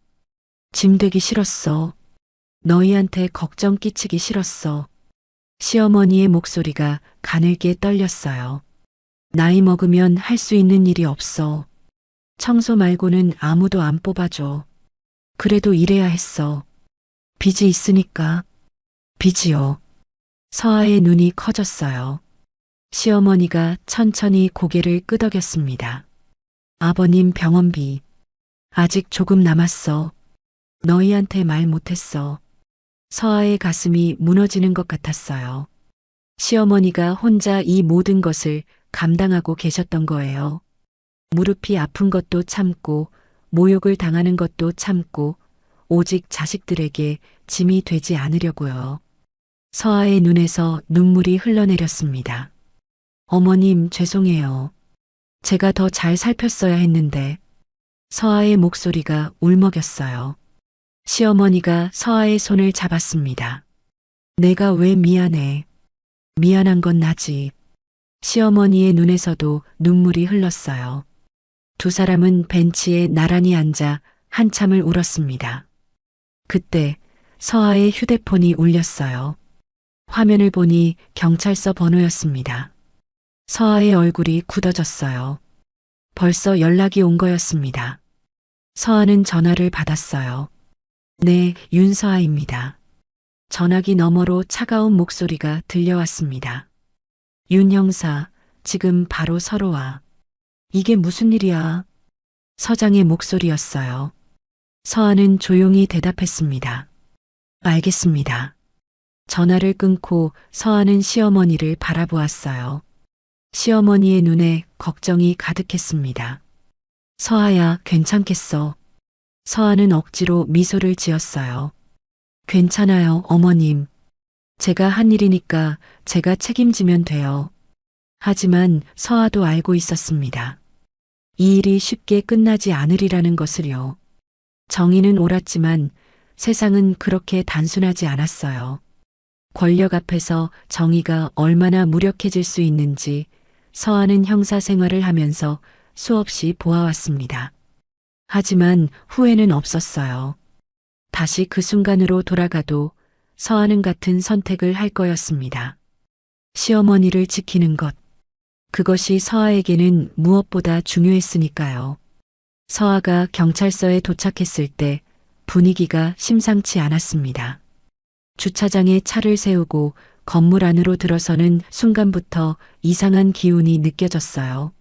짐 되기 싫었어. 너희한테 걱정 끼치기 싫었어. 시어머니의 목소리가 가늘게 떨렸어요. 나이 먹으면 할 수 있는 일이 없어. 청소 말고는 아무도 안 뽑아줘. 그래도 일해야 했어. 빚이 있으니까. 빚이요. 서아의 눈이 커졌어요. 시어머니가 천천히 고개를 끄덕였습니다. 아버님 병원비. 아직 조금 남았어. 너희한테 말 못했어. 서아의 가슴이 무너지는 것 같았어요. 시어머니가 혼자 이 모든 것을 감당하고 계셨던 거예요. 무릎이 아픈 것도 참고, 모욕을 당하는 것도 참고, 오직 자식들에게 짐이 되지 않으려고요. 서아의 눈에서 눈물이 흘러내렸습니다. 어머님, 죄송해요. 제가 더 잘 살폈어야 했는데. 서아의 목소리가 울먹였어요. 시어머니가 서아의 손을 잡았습니다. 내가 왜 미안해. 미안한 건 나지. 시어머니의 눈에서도 눈물이 흘렀어요. 두 사람은 벤치에 나란히 앉아 한참을 울었습니다. 그때 서아의 휴대폰이 울렸어요. 화면을 보니 경찰서 번호였습니다. 서아의 얼굴이 굳어졌어요. 벌써 연락이 온 거였습니다. 서아는 전화를 받았어요. 네, 윤서아입니다. 전화기 너머로 차가운 목소리가 들려왔습니다. 윤 형사, 지금 바로 서로 와. 이게 무슨 일이야? 서장의 목소리였어요. 서아는 조용히 대답했습니다. 알겠습니다. 전화를 끊고 서아는 시어머니를 바라보았어요. 시어머니의 눈에 걱정이 가득했습니다. 서아야, 괜찮겠어? 서아는 억지로 미소를 지었어요. 괜찮아요, 어머님. 제가 한 일이니까 제가 책임지면 돼요. 하지만 서아도 알고 있었습니다. 이 일이 쉽게 끝나지 않으리라는 것을요. 정의는 옳았지만 세상은 그렇게 단순하지 않았어요. 권력 앞에서 정의가 얼마나 무력해질 수 있는지 서아는 형사 생활을 하면서 수없이 보아왔습니다. 하지만 후회는 없었어요. 다시 그 순간으로 돌아가도 서아는 같은 선택을 할 거였습니다. 시어머니를 지키는 것. 그것이 서아에게는 무엇보다 중요했으니까요. 서아가 경찰서에 도착했을 때 분위기가 심상치 않았습니다. 주차장에 차를 세우고 건물 안으로 들어서는 순간부터 이상한 기운이 느껴졌어요.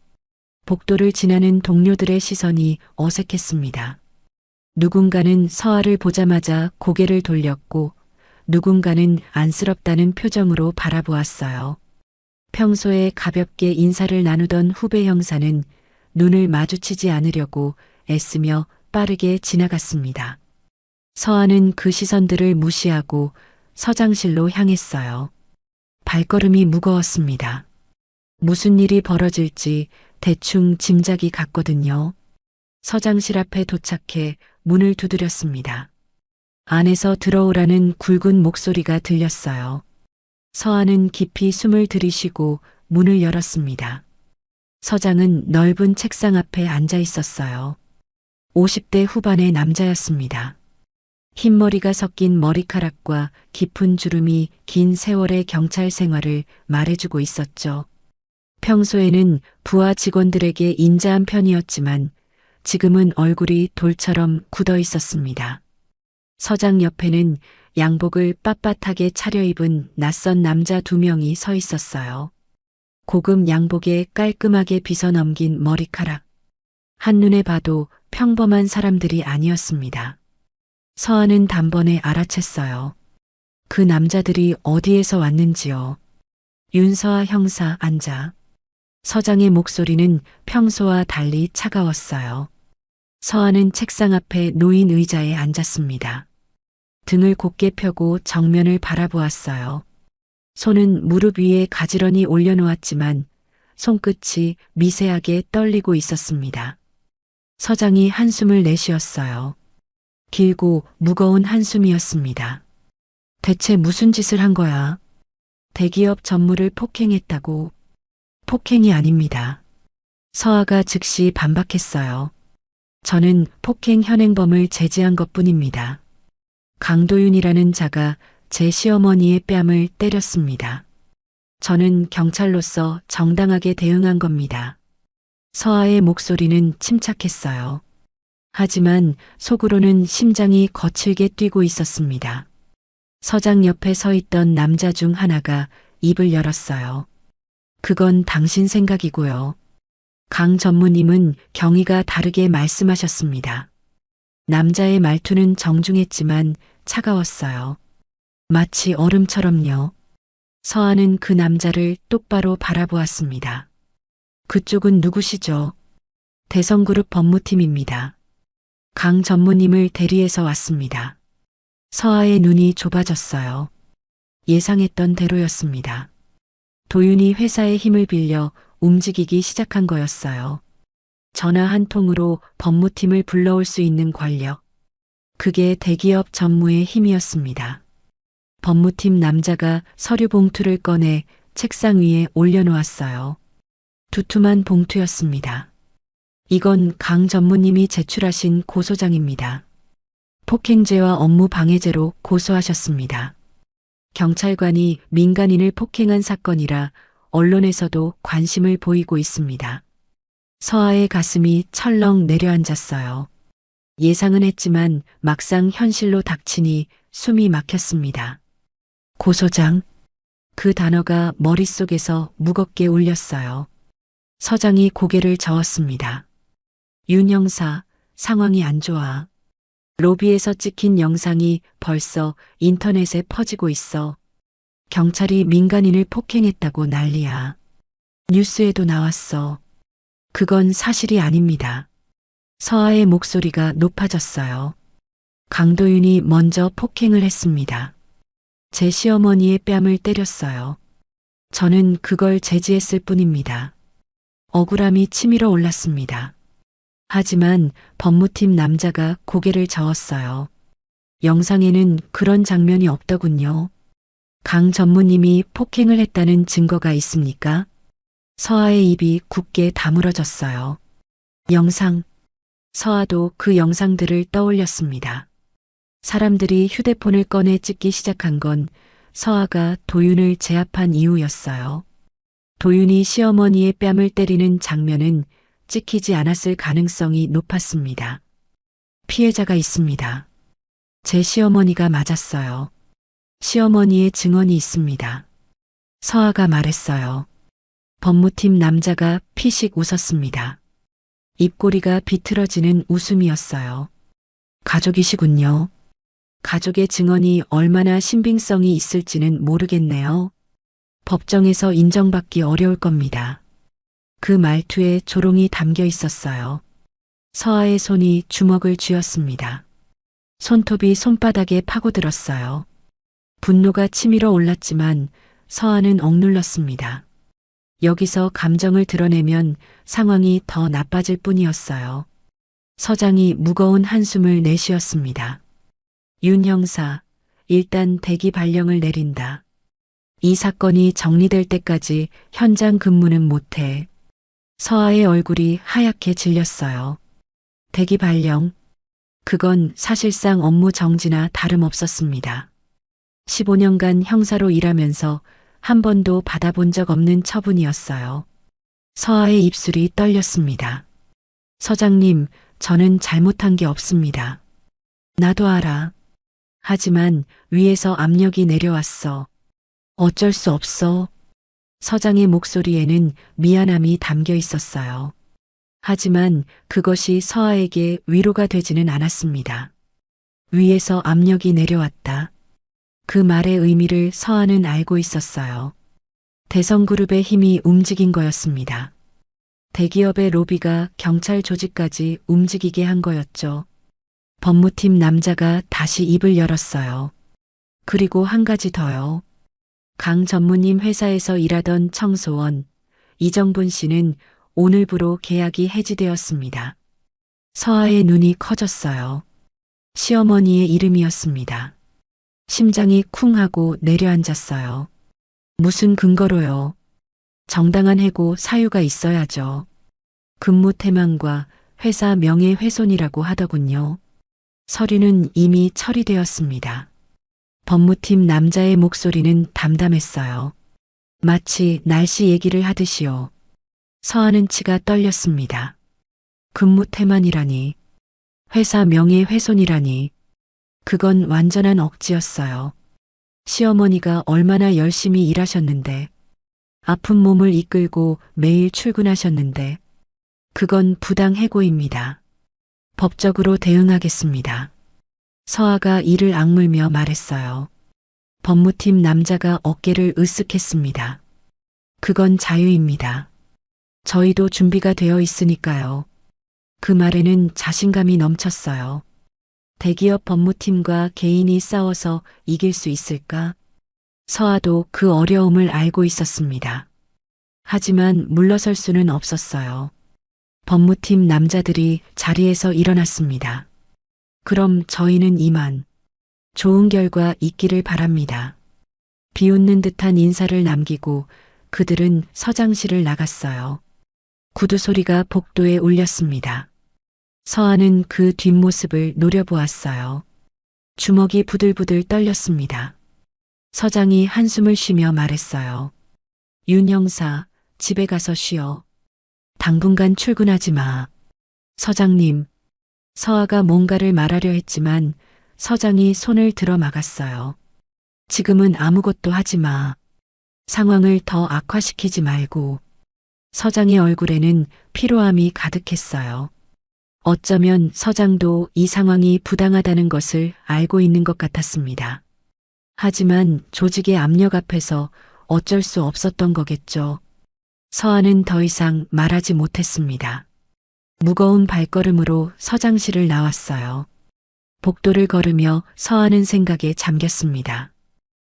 복도를 지나는 동료들의 시선이 어색했습니다. 누군가는 서아를 보자마자 고개를 돌렸고 누군가는 안쓰럽다는 표정으로 바라보았어요. 평소에 가볍게 인사를 나누던 후배 형사는 눈을 마주치지 않으려고 애쓰며 빠르게 지나갔습니다. 서아는 그 시선들을 무시하고 서장실로 향했어요. 발걸음이 무거웠습니다. 무슨 일이 벌어질지 대충 짐작이 갔거든요. 서장실 앞에 도착해 문을 두드렸습니다. 안에서 들어오라는 굵은 목소리가 들렸어요. 서아는 깊이 숨을 들이쉬고 문을 열었습니다. 서장은 넓은 책상 앞에 앉아 있었어요. 50대 후반의 남자였습니다. 흰머리가 섞인 머리카락과 깊은 주름이 긴 세월의 경찰 생활을 말해주고 있었죠. 평소에는 부하 직원들에게 인자한 편이었지만 지금은 얼굴이 돌처럼 굳어 있었습니다. 서장 옆에는 양복을 빳빳하게 차려입은 낯선 남자 2명이 서 있었어요. 고급 양복에 깔끔하게 빗어넘긴 머리카락. 한눈에 봐도 평범한 사람들이 아니었습니다. 서아는 단번에 알아챘어요. 그 남자들이 어디에서 왔는지요. 윤서아 형사 앉아. 서장의 목소리는 평소와 달리 차가웠어요. 서아는 책상 앞에 놓인 의자에 앉았습니다. 등을 곧게 펴고 정면을 바라보았어요. 손은 무릎 위에 가지런히 올려놓았지만 손끝이 미세하게 떨리고 있었습니다. 서장이 한숨을 내쉬었어요. 길고 무거운 한숨이었습니다. 대체 무슨 짓을 한 거야? 대기업 전무를 폭행했다고. 폭행이 아닙니다. 서아가 즉시 반박했어요. 저는 폭행 현행범을 제지한 것뿐입니다. 강도윤이라는 자가 제 시어머니의 뺨을 때렸습니다. 저는 경찰로서 정당하게 대응한 겁니다. 서아의 목소리는 침착했어요. 하지만 속으로는 심장이 거칠게 뛰고 있었습니다. 서장 옆에 서 있던 남자 중 하나가 입을 열었어요. 그건 당신 생각이고요. 강 전무님은 경위가 다르게 말씀하셨습니다. 남자의 말투는 정중했지만 차가웠어요. 마치 얼음처럼요. 서아는 그 남자를 똑바로 바라보았습니다. 그쪽은 누구시죠? 대성그룹 법무팀입니다. 강 전무님을 대리해서 왔습니다. 서아의 눈이 좁아졌어요. 예상했던 대로였습니다. 도윤이 회사의 힘을 빌려 움직이기 시작한 거였어요. 전화 한 통으로 법무팀을 불러올 수 있는 권력. 그게 대기업 전무의 힘이었습니다. 법무팀 남자가 서류 봉투를 꺼내 책상 위에 올려놓았어요. 두툼한 봉투였습니다. 이건 강 전무님이 제출하신 고소장입니다. 폭행죄와 업무방해죄로 고소하셨습니다. 경찰관이 민간인을 폭행한 사건이라 언론에서도 관심을 보이고 있습니다. 서아의 가슴이 철렁 내려앉았어요. 예상은 했지만 막상 현실로 닥치니 숨이 막혔습니다. 고소장. 그 단어가 머릿속에서 무겁게 울렸어요. 서장이 고개를 저었습니다. 윤 형사, 상황이 안 좋아. 로비에서 찍힌 영상이 벌써 인터넷에 퍼지고 있어. 경찰이 민간인을 폭행했다고 난리야. 뉴스에도 나왔어. 그건 사실이 아닙니다. 서아의 목소리가 높아졌어요. 강도윤이 먼저 폭행을 했습니다. 제 시어머니의 뺨을 때렸어요. 저는 그걸 제지했을 뿐입니다. 억울함이 치밀어 올랐습니다. 하지만 법무팀 남자가 고개를 저었어요. 영상에는 그런 장면이 없더군요. 강 전무님이 폭행을 했다는 증거가 있습니까? 서아의 입이 굳게 다물어졌어요. 영상. 서아도 그 영상들을 떠올렸습니다. 사람들이 휴대폰을 꺼내 찍기 시작한 건 서아가 도윤을 제압한 이후였어요. 도윤이 시어머니의 뺨을 때리는 장면은 찍히지 않았을 가능성이 높았습니다. 피해자가 있습니다. 제 시어머니가 맞았어요. 시어머니의 증언이 있습니다. 서아가 말했어요. 법무팀 남자가 피식 웃었습니다. 입꼬리가 비틀어지는 웃음이었어요. 가족이시군요. 가족의 증언이 얼마나 신빙성이 있을지는 모르겠네요. 법정에서 인정받기 어려울 겁니다. 그 말투에 조롱이 담겨 있었어요. 서아의 손이 주먹을 쥐었습니다. 손톱이 손바닥에 파고들었어요. 분노가 치밀어 올랐지만 서아는 억눌렀습니다. 여기서 감정을 드러내면 상황이 더 나빠질 뿐이었어요. 서장이 무거운 한숨을 내쉬었습니다. 윤 형사, 일단 대기 발령을 내린다. 이 사건이 정리될 때까지 현장 근무는 못해. 서아의 얼굴이 하얗게 질렸어요. 대기 발령. 그건 사실상 업무 정지나 다름없었습니다. 15년간 형사로 일하면서 한 번도 받아본 적 없는 처분이었어요. 서아의 입술이 떨렸습니다. 서장님, 저는 잘못한 게 없습니다. 나도 알아. 하지만 위에서 압력이 내려왔어. 어쩔 수 없어. 서장의 목소리에는 미안함이 담겨 있었어요. 하지만 그것이 서아에게 위로가 되지는 않았습니다. 위에서 압력이 내려왔다. 그 말의 의미를 서아는 알고 있었어요. 대성그룹의 힘이 움직인 거였습니다. 대기업의 로비가 경찰 조직까지 움직이게 한 거였죠. 법무팀 남자가 다시 입을 열었어요. 그리고 한 가지 더요. 강 전무님 회사에서 일하던 청소원 이정분 씨는 오늘부로 계약이 해지되었습니다. 서아의 눈이 커졌어요. 시어머니의 이름이었습니다. 심장이 쿵 하고 내려앉았어요. 무슨 근거로요? 정당한 해고 사유가 있어야죠. 근무 태만과 회사 명예훼손이라고 하더군요. 서류는 이미 처리되었습니다. 법무팀 남자의 목소리는 담담했어요. 마치 날씨 얘기를 하듯이요. 서아는 치가 떨렸습니다. 근무 태만이라니, 회사 명예훼손이라니, 그건 완전한 억지였어요. 시어머니가 얼마나 열심히 일하셨는데, 아픈 몸을 이끌고 매일 출근하셨는데, 그건 부당 해고입니다. 법적으로 대응하겠습니다. 서아가 이를 악물며 말했어요. 법무팀 남자가 어깨를 으쓱했습니다. 그건 자유입니다. 저희도 준비가 되어 있으니까요. 그 말에는 자신감이 넘쳤어요. 대기업 법무팀과 개인이 싸워서 이길 수 있을까? 서아도 그 어려움을 알고 있었습니다. 하지만 물러설 수는 없었어요. 법무팀 남자들이 자리에서 일어났습니다. 그럼 저희는 이만. 좋은 결과 있기를 바랍니다. 비웃는 듯한 인사를 남기고 그들은 서장실을 나갔어요. 구두 소리가 복도에 울렸습니다. 서아는 그 뒷모습을 노려보았어요. 주먹이 부들부들 떨렸습니다. 서장이 한숨을 쉬며 말했어요. 윤 형사, 집에 가서 쉬어. 당분간 출근하지 마. 서장님. 서아가 뭔가를 말하려 했지만 서장이 손을 들어 막았어요. 지금은 아무것도 하지 마. 상황을 더 악화시키지 말고. 서장의 얼굴에는 피로함이 가득했어요. 어쩌면 서장도 이 상황이 부당하다는 것을 알고 있는 것 같았습니다. 하지만 조직의 압력 앞에서 어쩔 수 없었던 거겠죠. 서아는 더 이상 말하지 못했습니다. 무거운 발걸음으로 서장실을 나왔어요. 복도를 걸으며 서아는 생각에 잠겼습니다.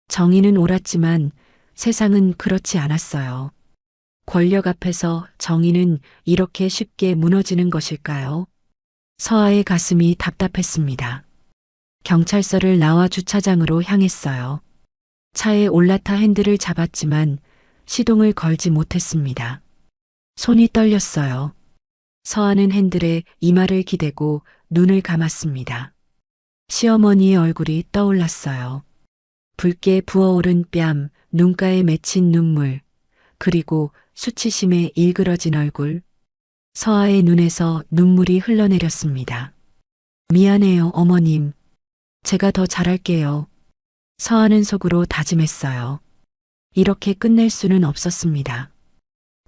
정의는 옳았지만 세상은 그렇지 않았어요. 권력 앞에서 정의는 이렇게 쉽게 무너지는 것일까요? 서아의 가슴이 답답했습니다. 경찰서를 나와 주차장으로 향했어요. 차에 올라타 핸들을 잡았지만 시동을 걸지 못했습니다. 손이 떨렸어요. 서아는 핸들에 이마를 기대고 눈을 감았습니다. 시어머니의 얼굴이 떠올랐어요. 붉게 부어오른 뺨, 눈가에 맺힌 눈물, 그리고 수치심에 일그러진 얼굴. 서아의 눈에서 눈물이 흘러내렸습니다. 미안해요, 어머님. 제가 더 잘할게요. 서아는 속으로 다짐했어요. 이렇게 끝낼 수는 없었습니다.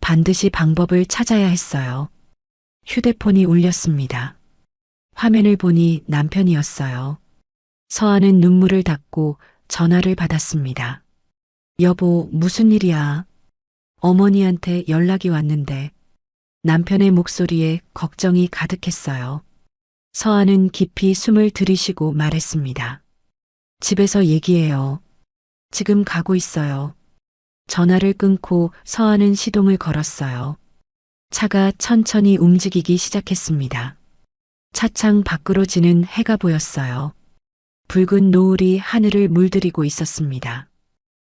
반드시 방법을 찾아야 했어요. 휴대폰이 울렸습니다. 화면을 보니 남편이었어요. 서아는 눈물을 닦고 전화를 받았습니다. 여보, 무슨 일이야? 어머니한테 연락이 왔는데. 남편의 목소리에 걱정이 가득했어요. 서아는 깊이 숨을 들이쉬고 말했습니다. 집에서 얘기해요. 지금 가고 있어요. 전화를 끊고 서아는 시동을 걸었어요. 차가 천천히 움직이기 시작했습니다. 차창 밖으로 지는 해가 보였어요. 붉은 노을이 하늘을 물들이고 있었습니다.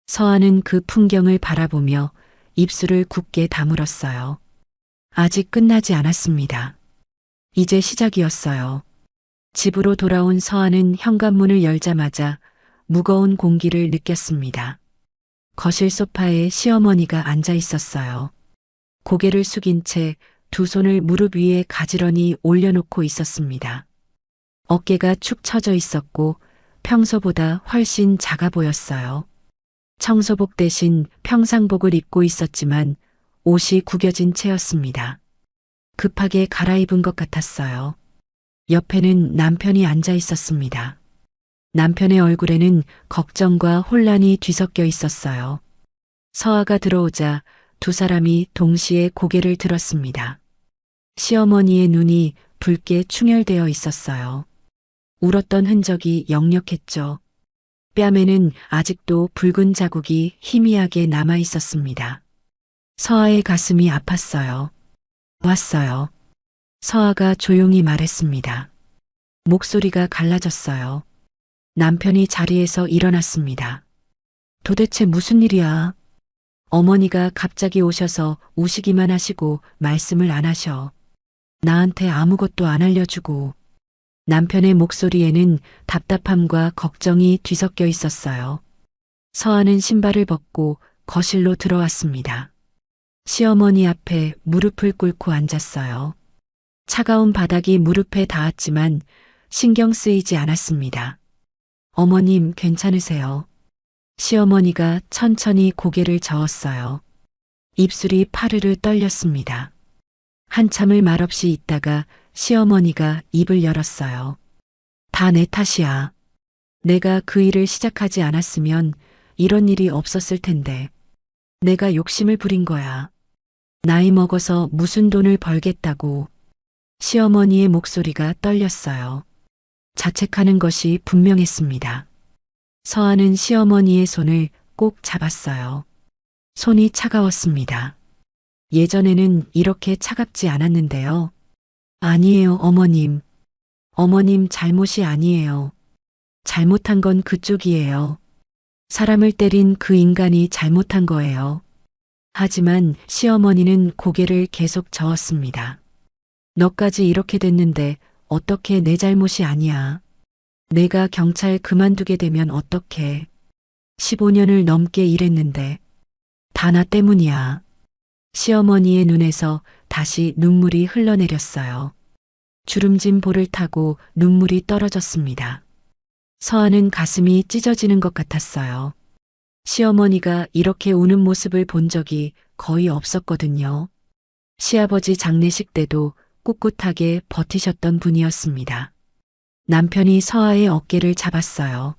서아는 그 풍경을 바라보며 입술을 굳게 다물었어요. 아직 끝나지 않았습니다. 이제 시작이었어요. 집으로 돌아온 서아는 현관문을 열자마자 무거운 공기를 느꼈습니다. 거실 소파에 시어머니가 앉아 있었어요. 고개를 숙인 채 두 손을 무릎 위에 가지런히 올려놓고 있었습니다. 어깨가 축 처져 있었고 평소보다 훨씬 작아 보였어요. 청소복 대신 평상복을 입고 있었지만 옷이 구겨진 채였습니다. 급하게 갈아입은 것 같았어요. 옆에는 남편이 앉아 있었습니다. 남편의 얼굴에는 걱정과 혼란이 뒤섞여 있었어요. 서아가 들어오자 두 사람이 동시에 고개를 들었습니다. 시어머니의 눈이 붉게 충혈되어 있었어요. 울었던 흔적이 역력했죠. 뺨에는 아직도 붉은 자국이 희미하게 남아 있었습니다. 서아의 가슴이 아팠어요. 왔어요. 서아가 조용히 말했습니다. 목소리가 갈라졌어요. 남편이 자리에서 일어났습니다. 도대체 무슨 일이야? 어머니가 갑자기 오셔서 우시기만 하시고 말씀을 안 하셔. 나한테 아무것도 안 알려주고. 남편의 목소리에는 답답함과 걱정이 뒤섞여 있었어요. 서아는 신발을 벗고 거실로 들어왔습니다. 시어머니 앞에 무릎을 꿇고 앉았어요. 차가운 바닥이 무릎에 닿았지만 신경 쓰이지 않았습니다. 어머님, 괜찮으세요? 시어머니가 천천히 고개를 저었어요. 입술이 파르르 떨렸습니다. 한참을 말없이 있다가 시어머니가 입을 열었어요. 다 내 탓이야. 내가 그 일을 시작하지 않았으면 이런 일이 없었을 텐데. 내가 욕심을 부린 거야. 나이 먹어서 무슨 돈을 벌겠다고. 시어머니의 목소리가 떨렸어요. 자책하는 것이 분명했습니다. 서아는 시어머니의 손을 꼭 잡았어요. 손이 차가웠습니다. 예전에는 이렇게 차갑지 않았는데요. 아니에요, 어머님. 어머님 잘못이 아니에요. 잘못한 건 그쪽이에요. 사람을 때린 그 인간이 잘못한 거예요. 하지만 시어머니는 고개를 계속 저었습니다. 너까지 이렇게 됐는데 어떻게 내 잘못이 아니야. 내가 경찰 그만두게 되면 어떡해. 15년을 넘게 일했는데 다 나 때문이야. 시어머니의 눈에서 다시 눈물이 흘러내렸어요. 주름진 볼을 타고 눈물이 떨어졌습니다. 서아는 가슴이 찢어지는 것 같았어요. 시어머니가 이렇게 우는 모습을 본 적이 거의 없었거든요. 시아버지 장례식 때도 꿋꿋하게 버티셨던 분이었습니다. 남편이 서아의 어깨를 잡았어요.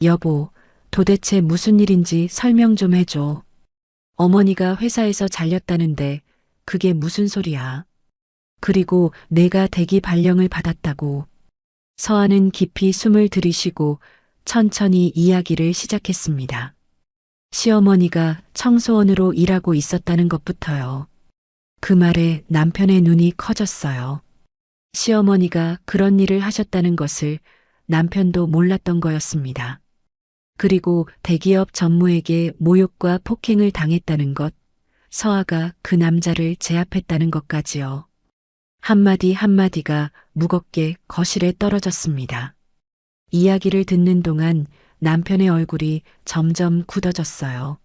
여보, 도대체 무슨 일인지 설명 좀 해줘. 어머니가 회사에서 잘렸다는데 그게 무슨 소리야. 그리고 내가 대기 발령을 받았다고. 서아는 깊이 숨을 들이쉬고 천천히 이야기를 시작했습니다. 시어머니가 청소원으로 일하고 있었다는 것부터요. 그 말에 남편의 눈이 커졌어요. 시어머니가 그런 일을 하셨다는 것을 남편도 몰랐던 거였습니다. 그리고 대기업 전무에게 모욕과 폭행을 당했다는 것, 서아가 그 남자를 제압했다는 것까지요. 한마디 한마디가 무겁게 거실에 떨어졌습니다. 이야기를 듣는 동안 남편의 얼굴이 점점 굳어졌어요.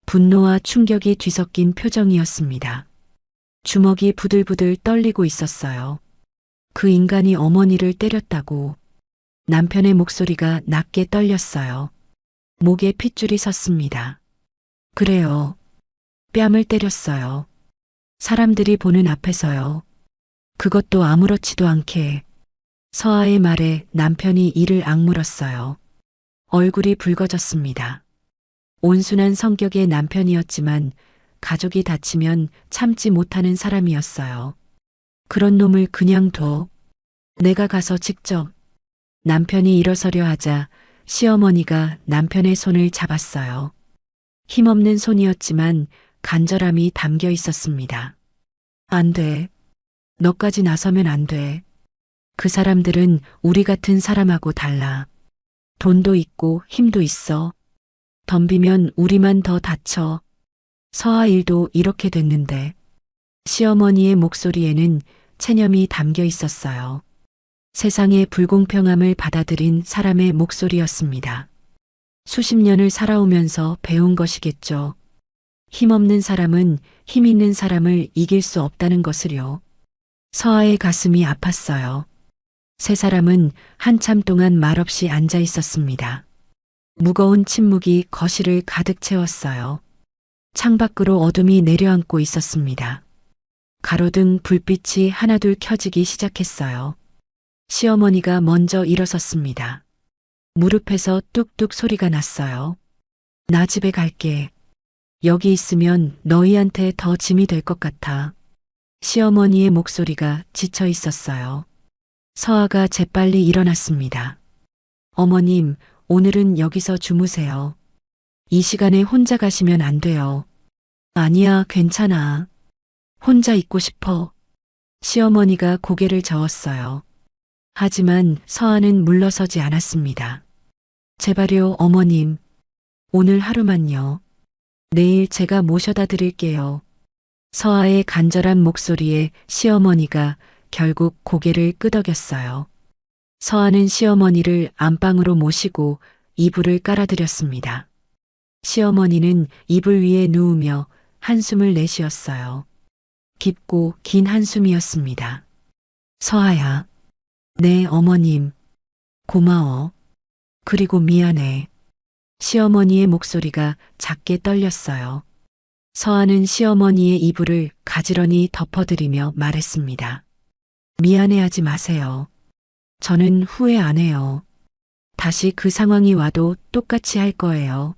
분노와 충격이 뒤섞인 표정이었습니다. 주먹이 부들부들 떨리고 있었어요. 그 인간이 어머니를 때렸다고. 남편의 목소리가 낮게 떨렸어요. 목에 핏줄이 섰습니다. 그래요. 뺨을 때렸어요. 사람들이 보는 앞에서요. 그것도 아무렇지도 않게. 서아의 말에 남편이 이를 악물었어요. 얼굴이 붉어졌습니다. 온순한 성격의 남편이었지만 가족이 다치면 참지 못하는 사람이었어요. 그런 놈을 그냥 둬. 내가 가서 직접. 남편이 일어서려 하자 시어머니가 남편의 손을 잡았어요. 힘없는 손이었지만 간절함이 담겨 있었습니다. 안 돼. 너까지 나서면 안 돼. 그 사람들은 우리 같은 사람하고 달라. 돈도 있고 힘도 있어. 덤비면 우리만 더 다쳐. 서아 일도 이렇게 됐는데. 시어머니의 목소리에는 체념이 담겨 있었어요. 세상의 불공평함을 받아들인 사람의 목소리였습니다. 수십 년을 살아오면서 배운 것이겠죠. 힘없는 사람은 힘 있는 사람을 이길 수 없다는 것을요. 서아의 가슴이 아팠어요. 세 사람은 한참 동안 말없이 앉아 있었습니다. 무거운 침묵이 거실을 가득 채웠어요. 창밖으로 어둠이 내려앉고 있었습니다. 가로등 불빛이 하나둘 켜지기 시작했어요. 시어머니가 먼저 일어섰습니다. 무릎에서 뚝뚝 소리가 났어요. 나 집에 갈게. 여기 있으면 너희한테 더 짐이 될 것 같아. 시어머니의 목소리가 지쳐 있었어요. 서아가 재빨리 일어났습니다. 어머님, 오늘은 여기서 주무세요. 이 시간에 혼자 가시면 안 돼요. 아니야, 괜찮아. 혼자 있고 싶어. 시어머니가 고개를 저었어요. 하지만 서아는 물러서지 않았습니다. 제발요, 어머님. 오늘 하루만요. 내일 제가 모셔다 드릴게요. 서아의 간절한 목소리에 시어머니가 결국 고개를 끄덕였어요. 서아는 시어머니를 안방으로 모시고 이불을 깔아드렸습니다. 시어머니는 이불 위에 누우며 한숨을 내쉬었어요. 깊고 긴 한숨이었습니다. 서아야. 네, 어머님. 고마워. 그리고 미안해. 시어머니의 목소리가 작게 떨렸어요. 서아는 시어머니의 이불을 가지런히 덮어드리며 말했습니다. 미안해하지 마세요. 저는 후회 안 해요. 다시 그 상황이 와도 똑같이 할 거예요.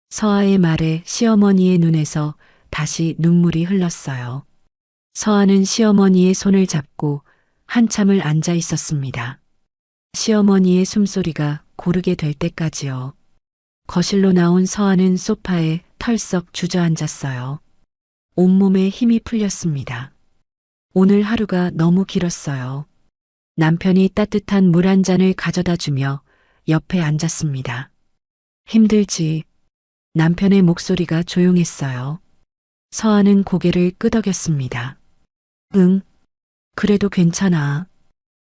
서아의 말에 시어머니의 눈에서 다시 눈물이 흘렀어요. 서아는 시어머니의 손을 잡고 한참을 앉아 있었습니다. 시어머니의 숨소리가 고르게 될 때까지요. 거실로 나온 서아는 소파에 털썩 주저앉았어요. 온몸에 힘이 풀렸습니다. 오늘 하루가 너무 길었어요. 남편이 따뜻한 물 한 잔을 가져다 주며 옆에 앉았습니다. 힘들지? 남편의 목소리가 조용했어요. 서아는 고개를 끄덕였습니다. 응, 그래도 괜찮아.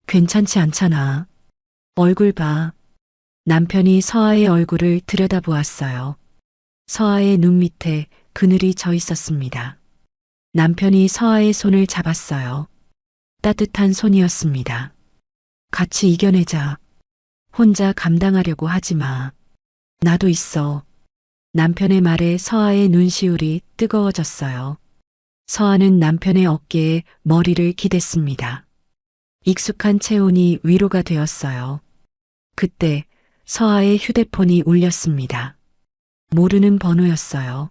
괜찮지 않잖아. 얼굴 봐. 남편이 서아의 얼굴을 들여다보았어요. 서아의 눈 밑에 그늘이 져 있었습니다. 남편이 서아의 손을 잡았어요. 따뜻한 손이었습니다. 같이 이겨내자. 혼자 감당하려고 하지 마. 나도 있어. 남편의 말에 서아의 눈시울이 뜨거워졌어요. 서아는 남편의 어깨에 머리를 기댔습니다. 익숙한 체온이 위로가 되었어요. 그때 서아의 휴대폰이 울렸습니다. 모르는 번호였어요.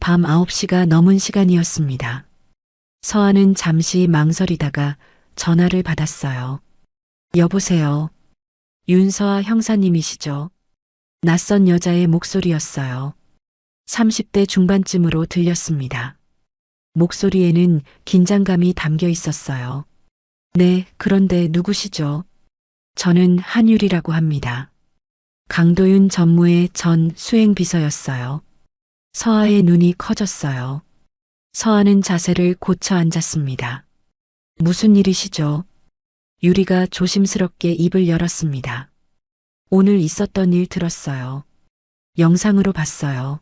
밤 9시가 넘은 시간이었습니다. 서아는 잠시 망설이다가 전화를 받았어요. 여보세요. 윤서아 형사님이시죠? 낯선 여자의 목소리였어요. 30대 중반쯤으로 들렸습니다. 목소리에는 긴장감이 담겨 있었어요. 네, 그런데 누구시죠? 저는 한율이라고 합니다. 강도윤 전무의 전 수행비서였어요. 서아의 눈이 커졌어요. 서아는 자세를 고쳐 앉았습니다. 무슨 일이시죠? 유리가 조심스럽게 입을 열었습니다. 오늘 있었던 일 들었어요. 영상으로 봤어요.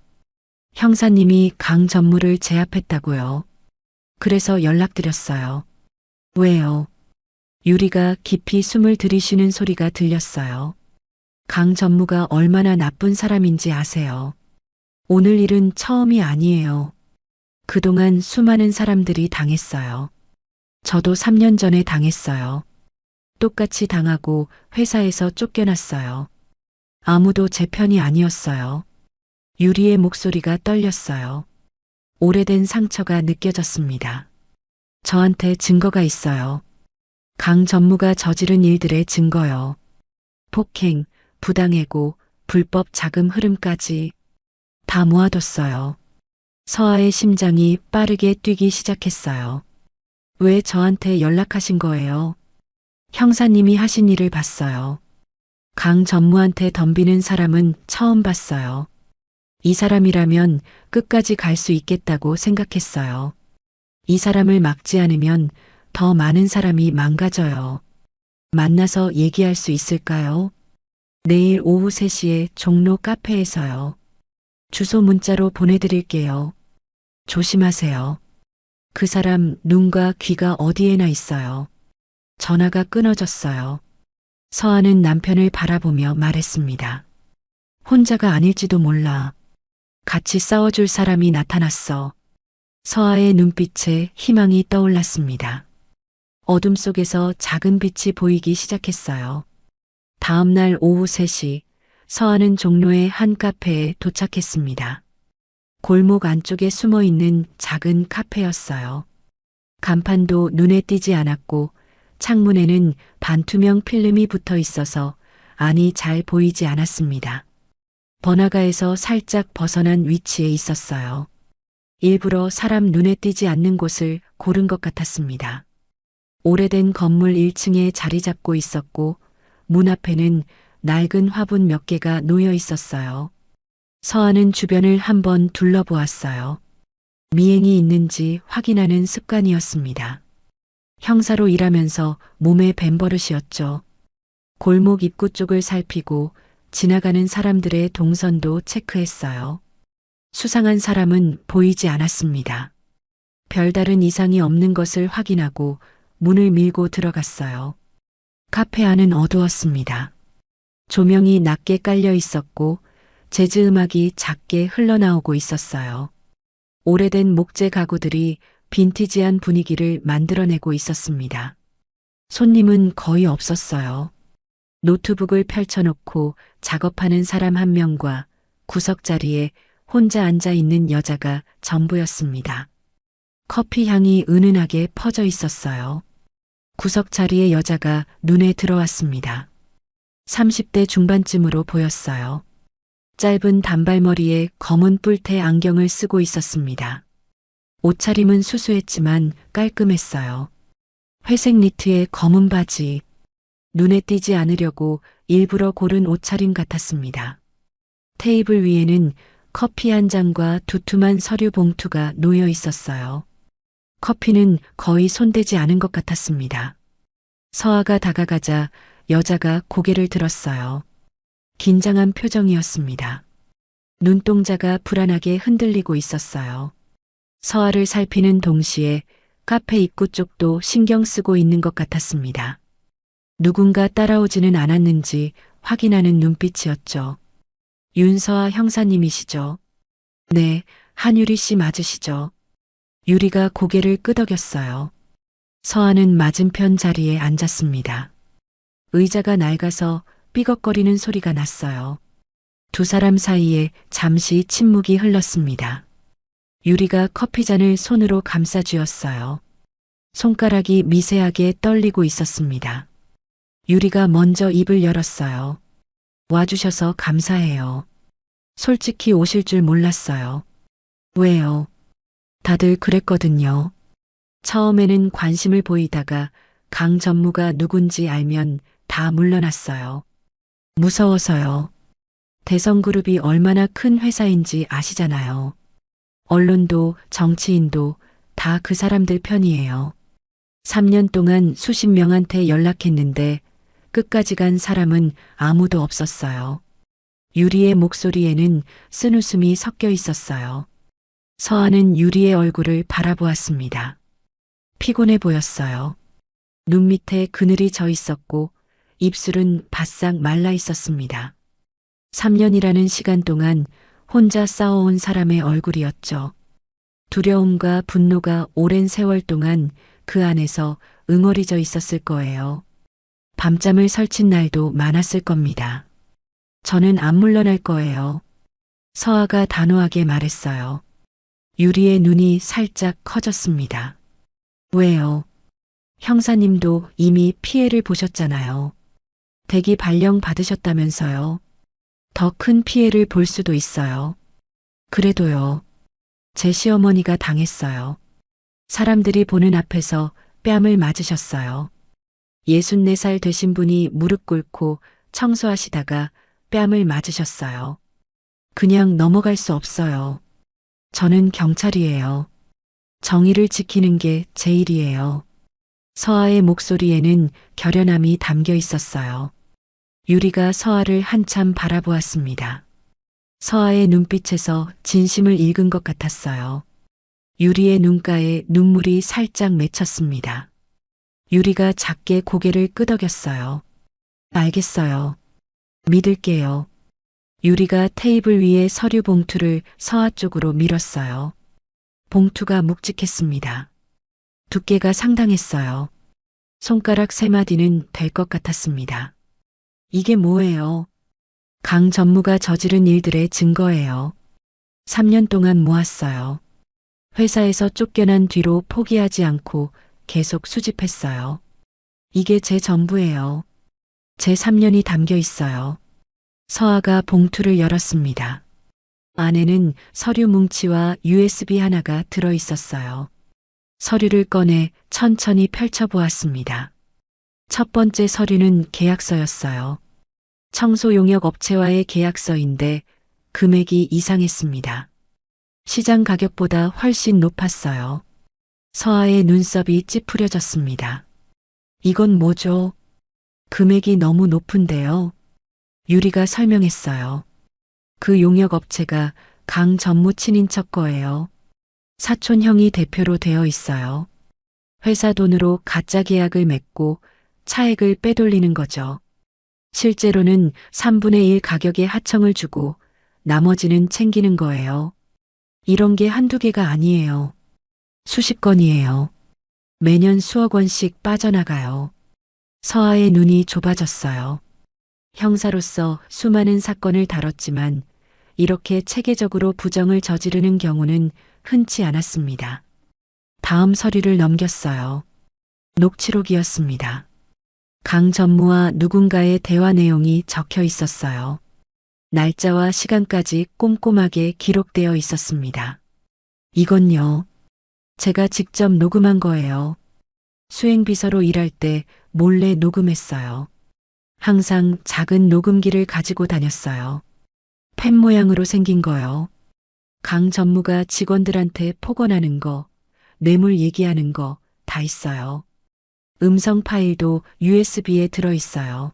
형사님이 강 전무를 제압했다고요. 그래서 연락드렸어요. 왜요? 유리가 깊이 숨을 들이쉬는 소리가 들렸어요. 강 전무가 얼마나 나쁜 사람인지 아세요? 오늘 일은 처음이 아니에요. 그동안 수많은 사람들이 당했어요. 저도 3년 전에 당했어요. 똑같이 당하고 회사에서 쫓겨났어요. 아무도 제 편이 아니었어요. 유리의 목소리가 떨렸어요. 오래된 상처가 느껴졌습니다. 저한테 증거가 있어요. 강 전무가 저지른 일들의 증거요. 폭행, 부당해고, 불법 자금 흐름까지 다 모아뒀어요. 서아의 심장이 빠르게 뛰기 시작했어요. 왜 저한테 연락하신 거예요? 형사님이 하신 일을 봤어요. 강 전무한테 덤비는 사람은 처음 봤어요. 이 사람이라면 끝까지 갈 수 있겠다고 생각했어요. 이 사람을 막지 않으면 더 많은 사람이 망가져요. 만나서 얘기할 수 있을까요? 내일 오후 3시에 종로 카페에서요. 주소 문자로 보내드릴게요. 조심하세요. 그 사람 눈과 귀가 어디에나 있어요. 전화가 끊어졌어요. 서아는 남편을 바라보며 말했습니다. 혼자가 아닐지도 몰라. 같이 싸워줄 사람이 나타났어. 서아의 눈빛에 희망이 떠올랐습니다. 어둠 속에서 작은 빛이 보이기 시작했어요. 다음 날 오후 3시, 서아는 종로의 한 카페에 도착했습니다. 골목 안쪽에 숨어 있는 작은 카페였어요. 간판도 눈에 띄지 않았고 창문에는 반투명 필름이 붙어 있어서 안이 잘 보이지 않았습니다. 번화가에서 살짝 벗어난 위치에 있었어요. 일부러 사람 눈에 띄지 않는 곳을 고른 것 같았습니다. 오래된 건물 1층에 자리 잡고 있었고 문 앞에는 낡은 화분 몇 개가 놓여 있었어요. 서아는 주변을 한번 둘러보았어요. 미행이 있는지 확인하는 습관이었습니다. 형사로 일하면서 몸에 밴 버릇이었죠. 골목 입구 쪽을 살피고 지나가는 사람들의 동선도 체크했어요. 수상한 사람은 보이지 않았습니다. 별다른 이상이 없는 것을 확인하고 문을 밀고 들어갔어요. 카페 안은 어두웠습니다. 조명이 낮게 깔려 있었고 재즈 음악이 작게 흘러나오고 있었어요. 오래된 목재 가구들이 빈티지한 분위기를 만들어내고 있었습니다. 손님은 거의 없었어요. 노트북을 펼쳐놓고 작업하는 사람 한 명과 구석 자리에 혼자 앉아 있는 여자가 전부였습니다. 커피 향이 은은하게 퍼져 있었어요. 구석 자리의 여자가 눈에 들어왔습니다. 30대 중반쯤으로 보였어요. 짧은 단발머리에 검은 뿔테 안경을 쓰고 있었습니다. 옷차림은 수수했지만 깔끔했어요. 회색 니트에 검은 바지. 눈에 띄지 않으려고 일부러 고른 옷차림 같았습니다. 테이블 위에는 커피 한 잔과 두툼한 서류 봉투가 놓여 있었어요. 커피는 거의 손대지 않은 것 같았습니다. 서아가 다가가자 여자가 고개를 들었어요. 긴장한 표정이었습니다. 눈동자가 불안하게 흔들리고 있었어요. 서아를 살피는 동시에 카페 입구 쪽도 신경 쓰고 있는 것 같았습니다. 누군가 따라오지는 않았는지 확인하는 눈빛이었죠. 윤서아 형사님이시죠? 네, 한유리 씨 맞으시죠? 유리가 고개를 끄덕였어요. 서아는 맞은편 자리에 앉았습니다. 의자가 낡아서 삐걱거리는 소리가 났어요. 두 사람 사이에 잠시 침묵이 흘렀습니다. 유리가 커피잔을 손으로 감싸 쥐었어요. 손가락이 미세하게 떨리고 있었습니다. 유리가 먼저 입을 열었어요. 와주셔서 감사해요. 솔직히 오실 줄 몰랐어요. 왜요? 다들 그랬거든요. 처음에는 관심을 보이다가 강 전무가 누군지 알면 다 물러났어요. 무서워서요. 대성그룹이 얼마나 큰 회사인지 아시잖아요. 언론도 정치인도 다 그 사람들 편이에요. 3년 동안 수십 명한테 연락했는데 끝까지 간 사람은 아무도 없었어요. 유리의 목소리에는 쓴웃음이 섞여 있었어요. 서아는 유리의 얼굴을 바라보았습니다. 피곤해 보였어요. 눈 밑에 그늘이 져 있었고 입술은 바싹 말라 있었습니다. 3년이라는 시간 동안 혼자 싸워온 사람의 얼굴이었죠. 두려움과 분노가 오랜 세월 동안 그 안에서 응어리져 있었을 거예요. 밤잠을 설친 날도 많았을 겁니다. 저는 안 물러날 거예요. 서아가 단호하게 말했어요. 유리의 눈이 살짝 커졌습니다. 왜요? 형사님도 이미 피해를 보셨잖아요. 대기 발령 받으셨다면서요. 더 큰 피해를 볼 수도 있어요. 그래도요. 제 시어머니가 당했어요. 사람들이 보는 앞에서 뺨을 맞으셨어요. 64살 되신 분이 무릎 꿇고 청소하시다가 뺨을 맞으셨어요. 그냥 넘어갈 수 없어요. 저는 경찰이에요. 정의를 지키는 게 제 일이에요. 서아의 목소리에는 결연함이 담겨 있었어요. 유리가 서아를 한참 바라보았습니다. 서아의 눈빛에서 진심을 읽은 것 같았어요. 유리의 눈가에 눈물이 살짝 맺혔습니다. 유리가 작게 고개를 끄덕였어요. 알겠어요. 믿을게요. 유리가 테이블 위에 서류 봉투를 서아 쪽으로 밀었어요. 봉투가 묵직했습니다. 두께가 상당했어요. 손가락 3마디는 될 것 같았습니다. 이게 뭐예요? 강 전무가 저지른 일들의 증거예요. 3년 동안 모았어요. 회사에서 쫓겨난 뒤로 포기하지 않고 계속 수집했어요. 이게 제 전부예요. 제 3년이 담겨 있어요. 서아가 봉투를 열었습니다. 안에는 서류 뭉치와 USB 하나가 들어 있었어요. 서류를 꺼내 천천히 펼쳐보았습니다. 첫 번째 서류는 계약서였어요. 청소용역 업체와의 계약서인데 금액이 이상했습니다. 시장 가격보다 훨씬 높았어요. 서아의 눈썹이 찌푸려졌습니다. 이건 뭐죠? 금액이 너무 높은데요. 유리가 설명했어요. 그 용역 업체가 강 전무 친인척 거예요. 사촌 형이 대표로 되어 있어요. 회사 돈으로 가짜 계약을 맺고 차액을 빼돌리는 거죠. 실제로는 3분의 1 가격에 하청을 주고 나머지는 챙기는 거예요. 이런 게 한두 개가 아니에요. 수십 건이에요. 매년 수억 원씩 빠져나가요. 서아의 눈이 좁아졌어요. 형사로서 수많은 사건을 다뤘지만 이렇게 체계적으로 부정을 저지르는 경우는 흔치 않았습니다. 다음 서류를 넘겼어요. 녹취록이었습니다. 강 전무와 누군가의 대화 내용이 적혀 있었어요. 날짜와 시간까지 꼼꼼하게 기록되어 있었습니다. 이건요. 제가 직접 녹음한 거예요. 수행비서로 일할 때 몰래 녹음했어요. 항상 작은 녹음기를 가지고 다녔어요. 펜 모양으로 생긴 거요. 강 전무가 직원들한테 폭언하는 거, 뇌물 얘기하는 거 다 있어요. 음성 파일도 USB에 들어 있어요.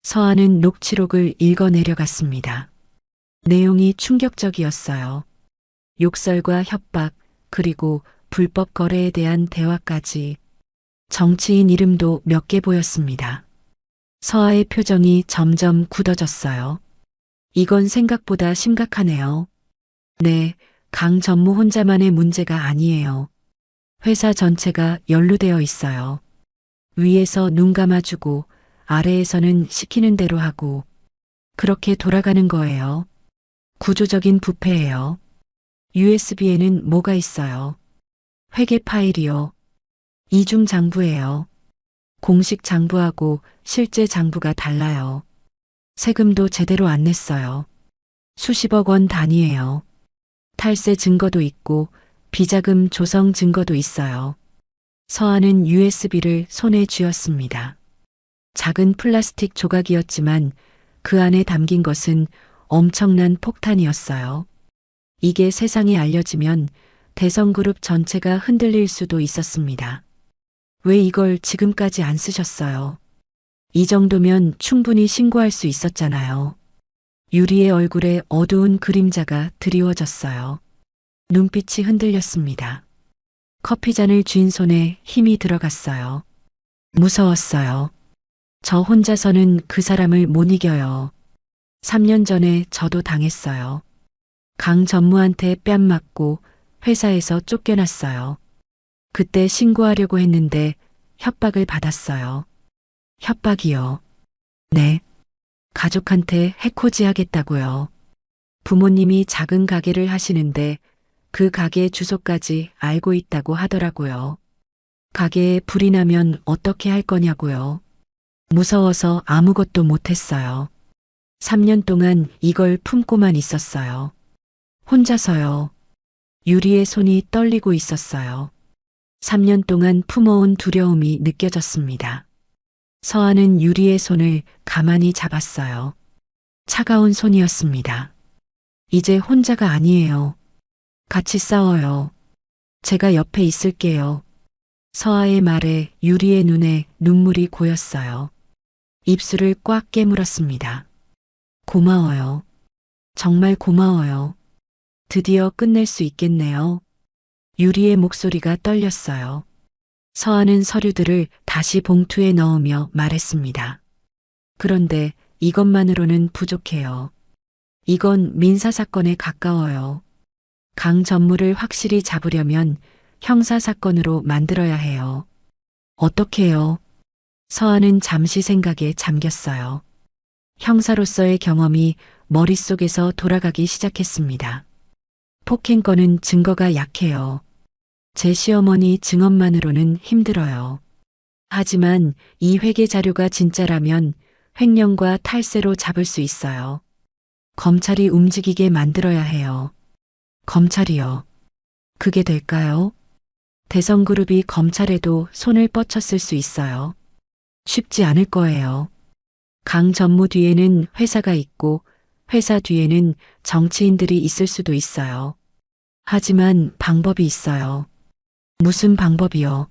서아는 녹취록을 읽어 내려갔습니다. 내용이 충격적이었어요. 욕설과 협박, 그리고 불법 거래에 대한 대화까지. 정치인 이름도 몇 개 보였습니다. 서아의 표정이 점점 굳어졌어요. 이건 생각보다 심각하네요. 네, 강 전무 혼자만의 문제가 아니에요. 회사 전체가 연루되어 있어요. 위에서 눈 감아주고 아래에서는 시키는 대로 하고 그렇게 돌아가는 거예요. 구조적인 부패예요. USB에는 뭐가 있어요? 회계 파일이요. 이중 장부예요. 공식 장부하고 실제 장부가 달라요. 세금도 제대로 안 냈어요. 수십억 원 단위예요. 탈세 증거도 있고 비자금 조성 증거도 있어요. 서아는 USB를 손에 쥐었습니다. 작은 플라스틱 조각이었지만 그 안에 담긴 것은 엄청난 폭탄이었어요. 이게 세상에 알려지면 대성그룹 전체가 흔들릴 수도 있었습니다. 왜 이걸 지금까지 안 쓰셨어요? 이 정도면 충분히 신고할 수 있었잖아요. 유리의 얼굴에 어두운 그림자가 드리워졌어요. 눈빛이 흔들렸습니다. 커피잔을 쥔 손에 힘이 들어갔어요. 무서웠어요. 저 혼자서는 그 사람을 못 이겨요. 3년 전에 저도 당했어요. 강 전무한테 뺨 맞고 회사에서 쫓겨났어요. 그때 신고하려고 했는데 협박을 받았어요. 협박이요. 네. 가족한테 해코지 하겠다고요. 부모님이 작은 가게를 하시는데 그 가게 주소까지 알고 있다고 하더라고요. 가게에 불이 나면 어떻게 할 거냐고요. 무서워서 아무것도 못했어요. 3년 동안 이걸 품고만 있었어요. 혼자서요. 유리의 손이 떨리고 있었어요. 3년 동안 품어온 두려움이 느껴졌습니다. 서아는 유리의 손을 가만히 잡았어요. 차가운 손이었습니다. 이제 혼자가 아니에요. 같이 싸워요. 제가 옆에 있을게요. 서아의 말에 유리의 눈에 눈물이 고였어요. 입술을 꽉 깨물었습니다. 고마워요. 정말 고마워요. 드디어 끝낼 수 있겠네요. 유리의 목소리가 떨렸어요. 서아는 서류들을 다시 봉투에 넣으며 말했습니다. 그런데 이것만으로는 부족해요. 이건 민사사건에 가까워요. 강 전무를 확실히 잡으려면 형사사건으로 만들어야 해요. 어떻게요? 서아는 잠시 생각에 잠겼어요. 형사로서의 경험이 머릿속에서 돌아가기 시작했습니다. 폭행건은 증거가 약해요. 제 시어머니 증언만으로는 힘들어요. 하지만 이 회계 자료가 진짜라면 횡령과 탈세로 잡을 수 있어요. 검찰이 움직이게 만들어야 해요. 검찰이요. 그게 될까요? 대성그룹이 검찰에도 손을 뻗쳤을 수 있어요. 쉽지 않을 거예요. 강 전무 뒤에는 회사가 있고 회사 뒤에는 정치인들이 있을 수도 있어요. 하지만 방법이 있어요. 무슨 방법이요?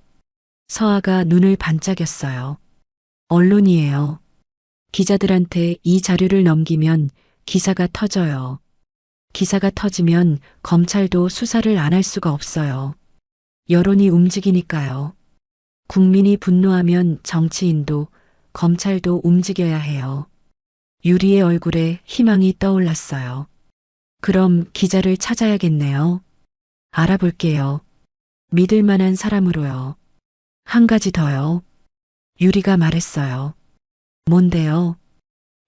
서아가 눈을 반짝였어요. 언론이에요. 기자들한테 이 자료를 넘기면 기사가 터져요. 기사가 터지면 검찰도 수사를 안 할 수가 없어요. 여론이 움직이니까요. 국민이 분노하면 정치인도 검찰도 움직여야 해요. 유리의 얼굴에 희망이 떠올랐어요. 그럼 기자를 찾아야겠네요. 알아볼게요. 믿을 만한 사람으로요. 한 가지 더요. 유리가 말했어요. 뭔데요?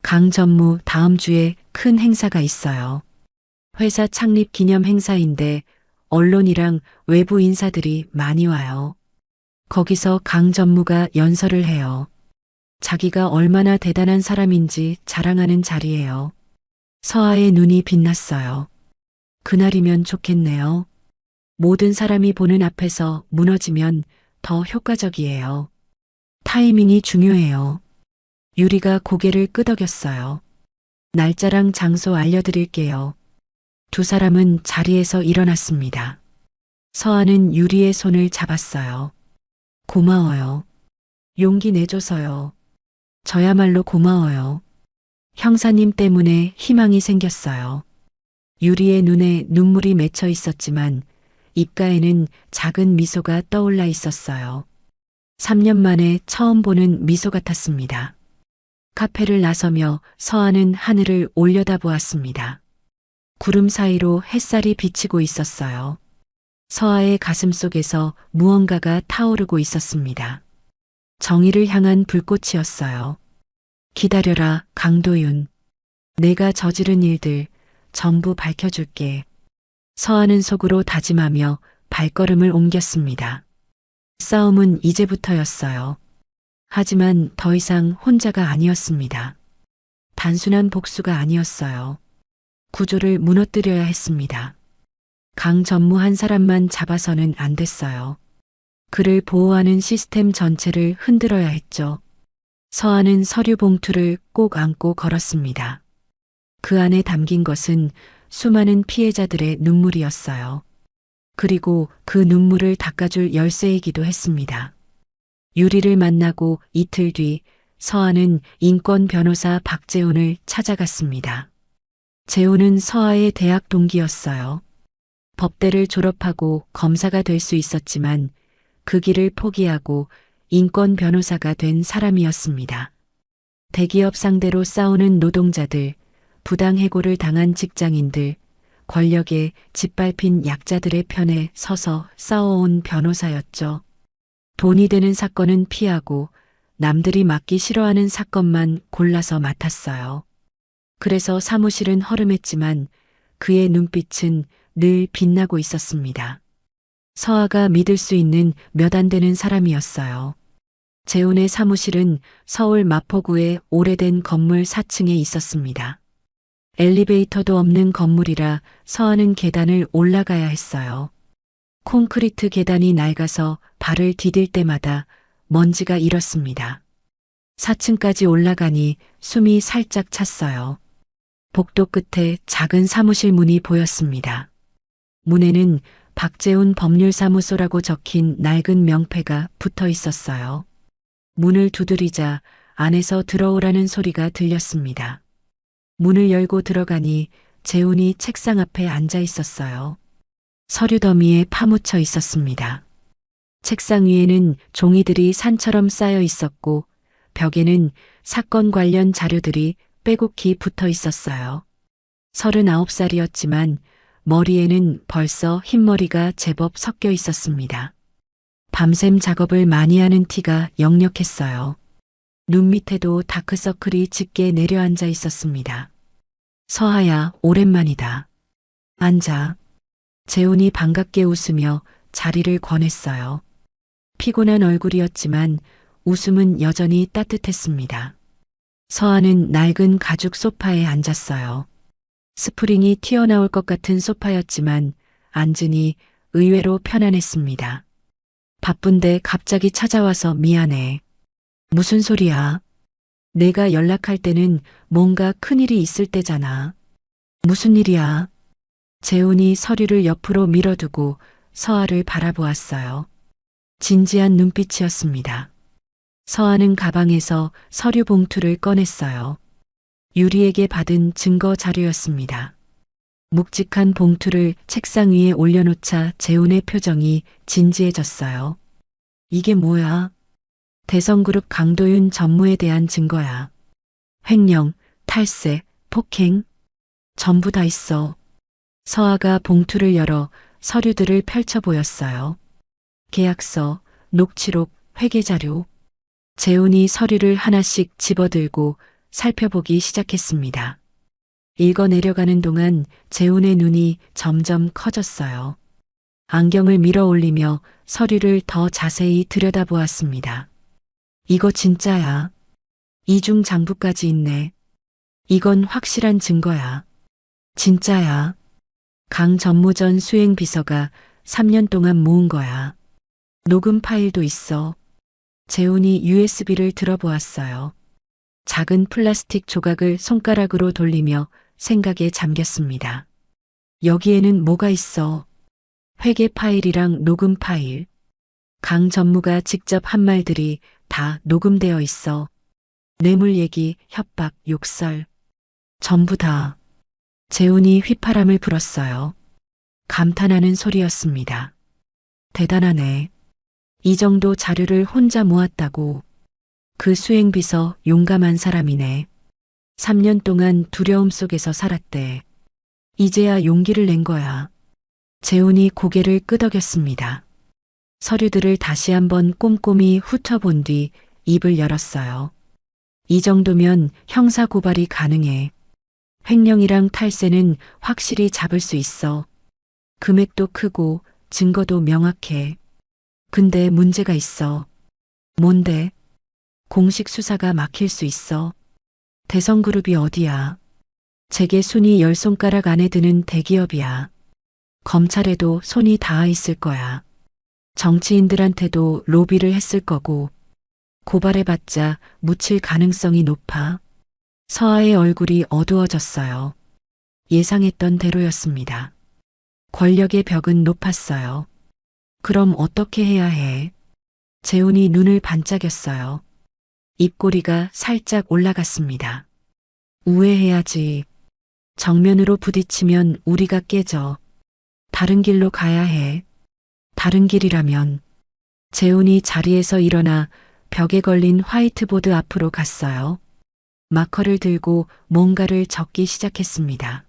강 전무 다음 주에 큰 행사가 있어요. 회사 창립 기념 행사인데 언론이랑 외부 인사들이 많이 와요. 거기서 강 전무가 연설을 해요. 자기가 얼마나 대단한 사람인지 자랑하는 자리예요. 서아의 눈이 빛났어요. 그날이면 좋겠네요. 모든 사람이 보는 앞에서 무너지면 더 효과적이에요. 타이밍이 중요해요. 유리가 고개를 끄덕였어요. 날짜랑 장소 알려드릴게요. 두 사람은 자리에서 일어났습니다. 서아는 유리의 손을 잡았어요. 고마워요. 용기 내줘서요. 저야말로 고마워요. 형사님 때문에 희망이 생겼어요. 유리의 눈에 눈물이 맺혀 있었지만 입가에는 작은 미소가 떠올라 있었어요. 3년 만에 처음 보는 미소 같았습니다. 카페를 나서며 서아는 하늘을 올려다보았습니다. 구름 사이로 햇살이 비치고 있었어요. 서아의 가슴 속에서 무언가가 타오르고 있었습니다. 정의를 향한 불꽃이었어요. 기다려라, 강도윤. 내가 저지른 일들 전부 밝혀줄게. 서아는 속으로 다짐하며 발걸음을 옮겼습니다. 싸움은 이제부터였어요. 하지만 더 이상 혼자가 아니었습니다. 단순한 복수가 아니었어요. 구조를 무너뜨려야 했습니다. 강 전무 한 사람만 잡아서는 안 됐어요. 그를 보호하는 시스템 전체를 흔들어야 했죠. 서아는 서류 봉투를 꼭 안고 걸었습니다. 그 안에 담긴 것은 수많은 피해자들의 눈물이었어요. 그리고 그 눈물을 닦아줄 열쇠이기도 했습니다. 유리를 만나고 이틀 뒤 서아는 인권 변호사 박재훈을 찾아갔습니다. 재훈은 서아의 대학 동기였어요. 법대를 졸업하고 검사가 될 수 있었지만 그 길을 포기하고 인권 변호사가 된 사람이었습니다. 대기업 상대로 싸우는 노동자들, 부당해고를 당한 직장인들, 권력에 짓밟힌 약자들의 편에 서서 싸워온 변호사였죠. 돈이 되는 사건은 피하고 남들이 맡기 싫어하는 사건만 골라서 맡았어요. 그래서 사무실은 허름했지만 그의 눈빛은 늘 빛나고 있었습니다. 서아가 믿을 수 있는 몇 안 되는 사람이었어요. 재훈의 사무실은 서울 마포구의 오래된 건물 4층에 있었습니다. 엘리베이터도 없는 건물이라 서아는 계단을 올라가야 했어요. 콘크리트 계단이 낡아서 발을 디딜 때마다 먼지가 일었습니다. 4층까지 올라가니 숨이 살짝 찼어요. 복도 끝에 작은 사무실 문이 보였습니다. 문에는 박재훈 법률사무소라고 적힌 낡은 명패가 붙어 있었어요. 문을 두드리자 안에서 들어오라는 소리가 들렸습니다. 문을 열고 들어가니 재훈이 책상 앞에 앉아 있었어요. 서류 더미에 파묻혀 있었습니다. 책상 위에는 종이들이 산처럼 쌓여 있었고 벽에는 사건 관련 자료들이 빼곡히 붙어 있었어요. 39살이었지만 머리에는 벌써 흰머리가 제법 섞여 있었습니다. 밤샘 작업을 많이 하는 티가 역력했어요. 눈 밑에도 다크서클이 짙게 내려앉아 있었습니다. 서아야, 오랜만이다. 앉아. 재훈이 반갑게 웃으며 자리를 권했어요. 피곤한 얼굴이었지만 웃음은 여전히 따뜻했습니다. 서아는 낡은 가죽 소파에 앉았어요. 스프링이 튀어나올 것 같은 소파였지만 앉으니 의외로 편안했습니다. 바쁜데 갑자기 찾아와서 미안해. 무슨 소리야? 내가 연락할 때는 뭔가 큰일이 있을 때잖아. 무슨 일이야? 재훈이 서류를 옆으로 밀어두고 서아를 바라보았어요. 진지한 눈빛이었습니다. 서아는 가방에서 서류 봉투를 꺼냈어요. 유리에게 받은 증거 자료였습니다. 묵직한 봉투를 책상 위에 올려놓자 재훈의 표정이 진지해졌어요. 이게 뭐야? 대성그룹 강도윤 전무에 대한 증거야. 횡령, 탈세, 폭행. 전부 다 있어. 서아가 봉투를 열어 서류들을 펼쳐 보였어요. 계약서, 녹취록, 회계자료. 재훈이 서류를 하나씩 집어들고 살펴보기 시작했습니다. 읽어내려가는 동안 재훈의 눈이 점점 커졌어요. 안경을 밀어 올리며 서류를 더 자세히 들여다보았습니다. 이거 진짜야. 이중 장부까지 있네. 이건 확실한 증거야. 진짜야. 강 전무전 수행비서가 3년 동안 모은 거야. 녹음 파일도 있어. 재훈이 USB를 들어보았어요. 작은 플라스틱 조각을 손가락으로 돌리며 생각에 잠겼습니다. 여기에는 뭐가 있어? 회계 파일이랑 녹음 파일. 강 전무가 직접 한 말들이 다 녹음되어 있어. 뇌물 얘기, 협박, 욕설. 전부 다. 재훈이 휘파람을 불었어요. 감탄하는 소리였습니다. 대단하네. 이 정도 자료를 혼자 모았다고. 그 수행비서 용감한 사람이네. 3년 동안 두려움 속에서 살았대. 이제야 용기를 낸 거야. 재훈이 고개를 끄덕였습니다. 서류들을 다시 한번 꼼꼼히 훑어본 뒤 입을 열었어요. 이 정도면 형사고발이 가능해. 횡령이랑 탈세는 확실히 잡을 수 있어. 금액도 크고 증거도 명확해. 근데 문제가 있어. 뭔데? 공식 수사가 막힐 수 있어. 대성그룹이 어디야? 재계 순위 10손가락 안에 드는 대기업이야. 검찰에도 손이 닿아 있을 거야. 정치인들한테도 로비를 했을 거고 고발해봤자 묻힐 가능성이 높아. 서아의 얼굴이 어두워졌어요. 예상했던 대로였습니다. 권력의 벽은 높았어요. 그럼 어떻게 해야 해? 재훈이 눈을 반짝였어요. 입꼬리가 살짝 올라갔습니다. 우회해야지. 정면으로 부딪히면 우리가 깨져. 다른 길로 가야 해. 다른 길이라면. 재훈이 자리에서 일어나 벽에 걸린 화이트보드 앞으로 갔어요. 마커를 들고 뭔가를 적기 시작했습니다.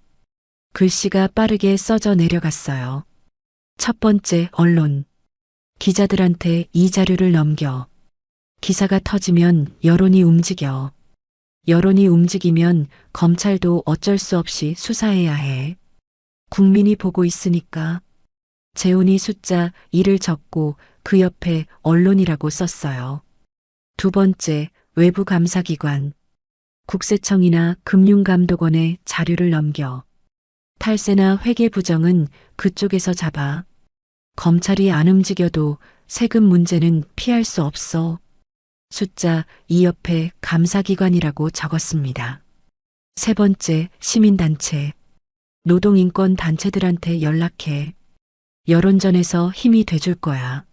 글씨가 빠르게 써져 내려갔어요. 첫 번째, 언론. 기자들한테 이 자료를 넘겨. 기사가 터지면 여론이 움직여. 여론이 움직이면 검찰도 어쩔 수 없이 수사해야 해. 국민이 보고 있으니까. 재훈이 숫자 1을 적고 그 옆에 언론이라고 썼어요. 두 번째, 외부 감사기관. 국세청이나 금융감독원에 자료를 넘겨. 탈세나 회계 부정은 그쪽에서 잡아. 검찰이 안 움직여도 세금 문제는 피할 수 없어. 숫자 2 옆에 감사기관이라고 적었습니다. 세 번째, 시민단체. 노동인권 단체들한테 연락해. 여론전에서 힘이 돼줄 거야.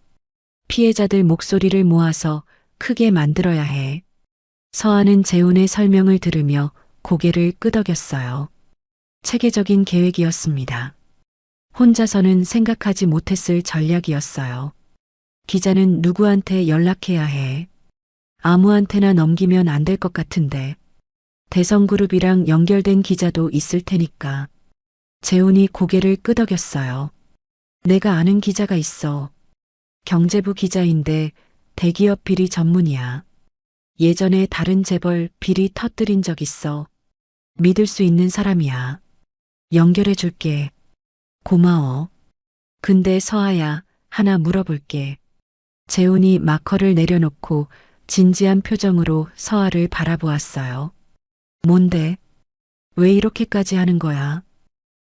피해자들 목소리를 모아서 크게 만들어야 해. 서아는 재훈의 설명을 들으며 고개를 끄덕였어요. 체계적인 계획이었습니다. 혼자서는 생각하지 못했을 전략이었어요. 기자는 누구한테 연락해야 해. 아무한테나 넘기면 안 될 것 같은데. 대성그룹이랑 연결된 기자도 있을 테니까. 재훈이 고개를 끄덕였어요. 내가 아는 기자가 있어. 경제부 기자인데 대기업 비리 전문이야. 예전에 다른 재벌 비리 터뜨린 적 있어. 믿을 수 있는 사람이야. 연결해 줄게. 고마워. 근데 서아야, 하나 물어볼게. 재훈이 마커를 내려놓고 진지한 표정으로 서아를 바라보았어요. 뭔데? 왜 이렇게까지 하는 거야?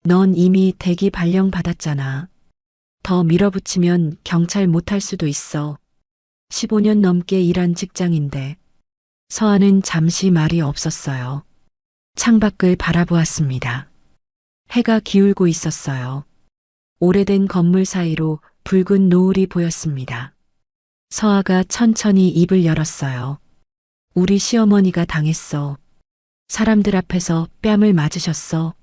넌 이미 대기 발령 받았잖아. 더 밀어붙이면 경찰 못할 수도 있어. 15년 넘게 일한 직장인데. 서아는 잠시 말이 없었어요. 창밖을 바라보았습니다. 해가 기울고 있었어요. 오래된 건물 사이로 붉은 노을이 보였습니다. 서아가 천천히 입을 열었어요. 우리 시어머니가 당했어. 사람들 앞에서 뺨을 맞으셨어.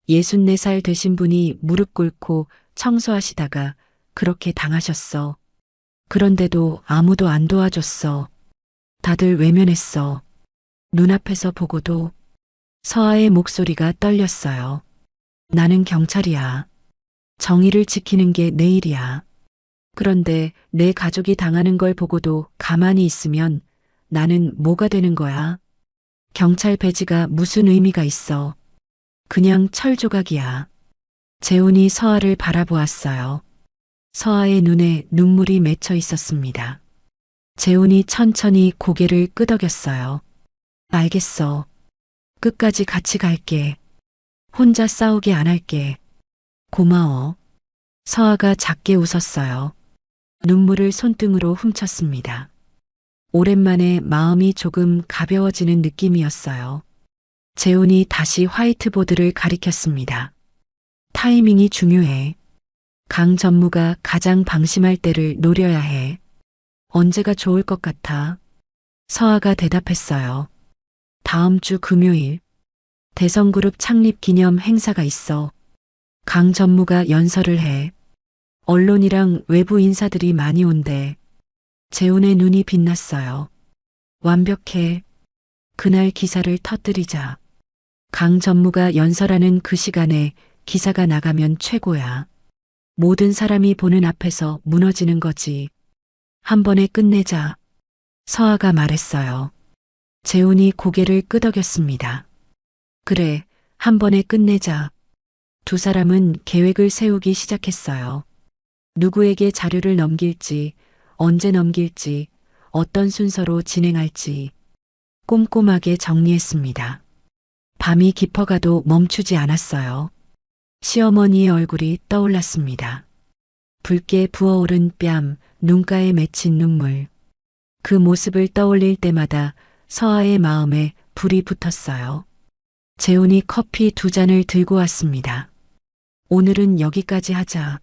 64살 되신 분이 무릎 꿇고 청소하시다가 그렇게 당하셨어. 그런데도 아무도 안 도와줬어. 다들 외면했어. 눈앞에서 보고도. 서아의 목소리가 떨렸어요. 나는 경찰이야. 정의를 지키는 게 내 일이야. 그런데 내 가족이 당하는 걸 보고도 가만히 있으면 나는 뭐가 되는 거야? 경찰 배지가 무슨 의미가 있어? 그냥 철조각이야. 재훈이 서아를 바라보았어요. 서아의 눈에 눈물이 맺혀 있었습니다. 재훈이 천천히 고개를 끄덕였어요. 알겠어. 끝까지 같이 갈게. 혼자 싸우게 안 할게. 고마워. 서아가 작게 웃었어요. 눈물을 손등으로 훔쳤습니다. 오랜만에 마음이 조금 가벼워지는 느낌이었어요. 재훈이 다시 화이트보드를 가리켰습니다. 타이밍이 중요해. 강 전무가 가장 방심할 때를 노려야 해. 언제가 좋을 것 같아? 서아가 대답했어요. 다음 주 금요일. 대성그룹 창립 기념 행사가 있어. 강 전무가 연설을 해. 언론이랑 외부 인사들이 많이 온대. 재훈의 눈이 빛났어요. 완벽해. 그날 기사를 터뜨리자. 강 전무가 연설하는 그 시간에 기사가 나가면 최고야. 모든 사람이 보는 앞에서 무너지는 거지. 한 번에 끝내자. 서아가 말했어요. 재훈이 고개를 끄덕였습니다. 그래, 한 번에 끝내자. 두 사람은 계획을 세우기 시작했어요. 누구에게 자료를 넘길지, 언제 넘길지, 어떤 순서로 진행할지 꼼꼼하게 정리했습니다. 밤이 깊어가도 멈추지 않았어요. 시어머니의 얼굴이 떠올랐습니다. 붉게 부어오른 뺨, 눈가에 맺힌 눈물. 그 모습을 떠올릴 때마다 서아의 마음에 불이 붙었어요. 재훈이 커피 2잔을 들고 왔습니다. 오늘은 여기까지 하자.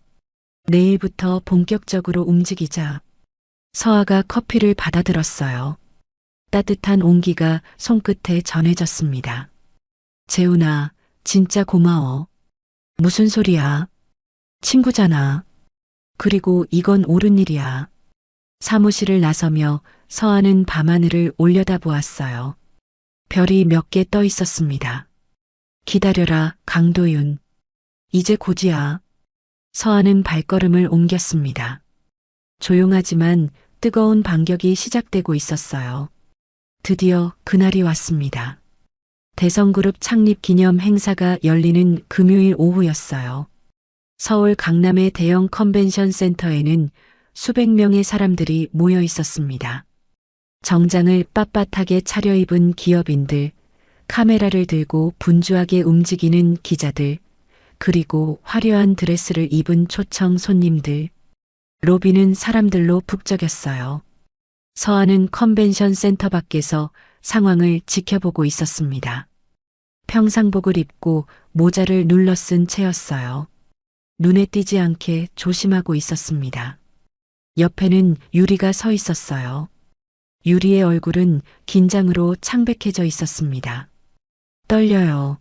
내일부터 본격적으로 움직이자. 서아가 커피를 받아들었어요. 따뜻한 온기가 손끝에 전해졌습니다. 재훈아, 진짜 고마워. 무슨 소리야? 친구잖아. 그리고 이건 옳은 일이야. 사무실을 나서며 서아는 밤하늘을 올려다보았어요. 별이 몇 개 떠 있었습니다. 기다려라, 강도윤. 이제 곧이야. 서아는 발걸음을 옮겼습니다. 조용하지만 뜨거운 반격이 시작되고 있었어요. 드디어 그날이 왔습니다. 대성그룹 창립 기념 행사가 열리는 금요일 오후였어요. 서울 강남의 대형 컨벤션 센터에는 수백 명의 사람들이 모여 있었습니다. 정장을 빳빳하게 차려입은 기업인들, 카메라를 들고 분주하게 움직이는 기자들, 그리고 화려한 드레스를 입은 초청 손님들. 로비는 사람들로 북적였어요. 서아는 컨벤션 센터 밖에서 상황을 지켜보고 있었습니다. 평상복을 입고 모자를 눌러 쓴 채였어요. 눈에 띄지 않게 조심하고 있었습니다. 옆에는 유리가 서 있었어요. 유리의 얼굴은 긴장으로 창백해져 있었습니다. 떨려요.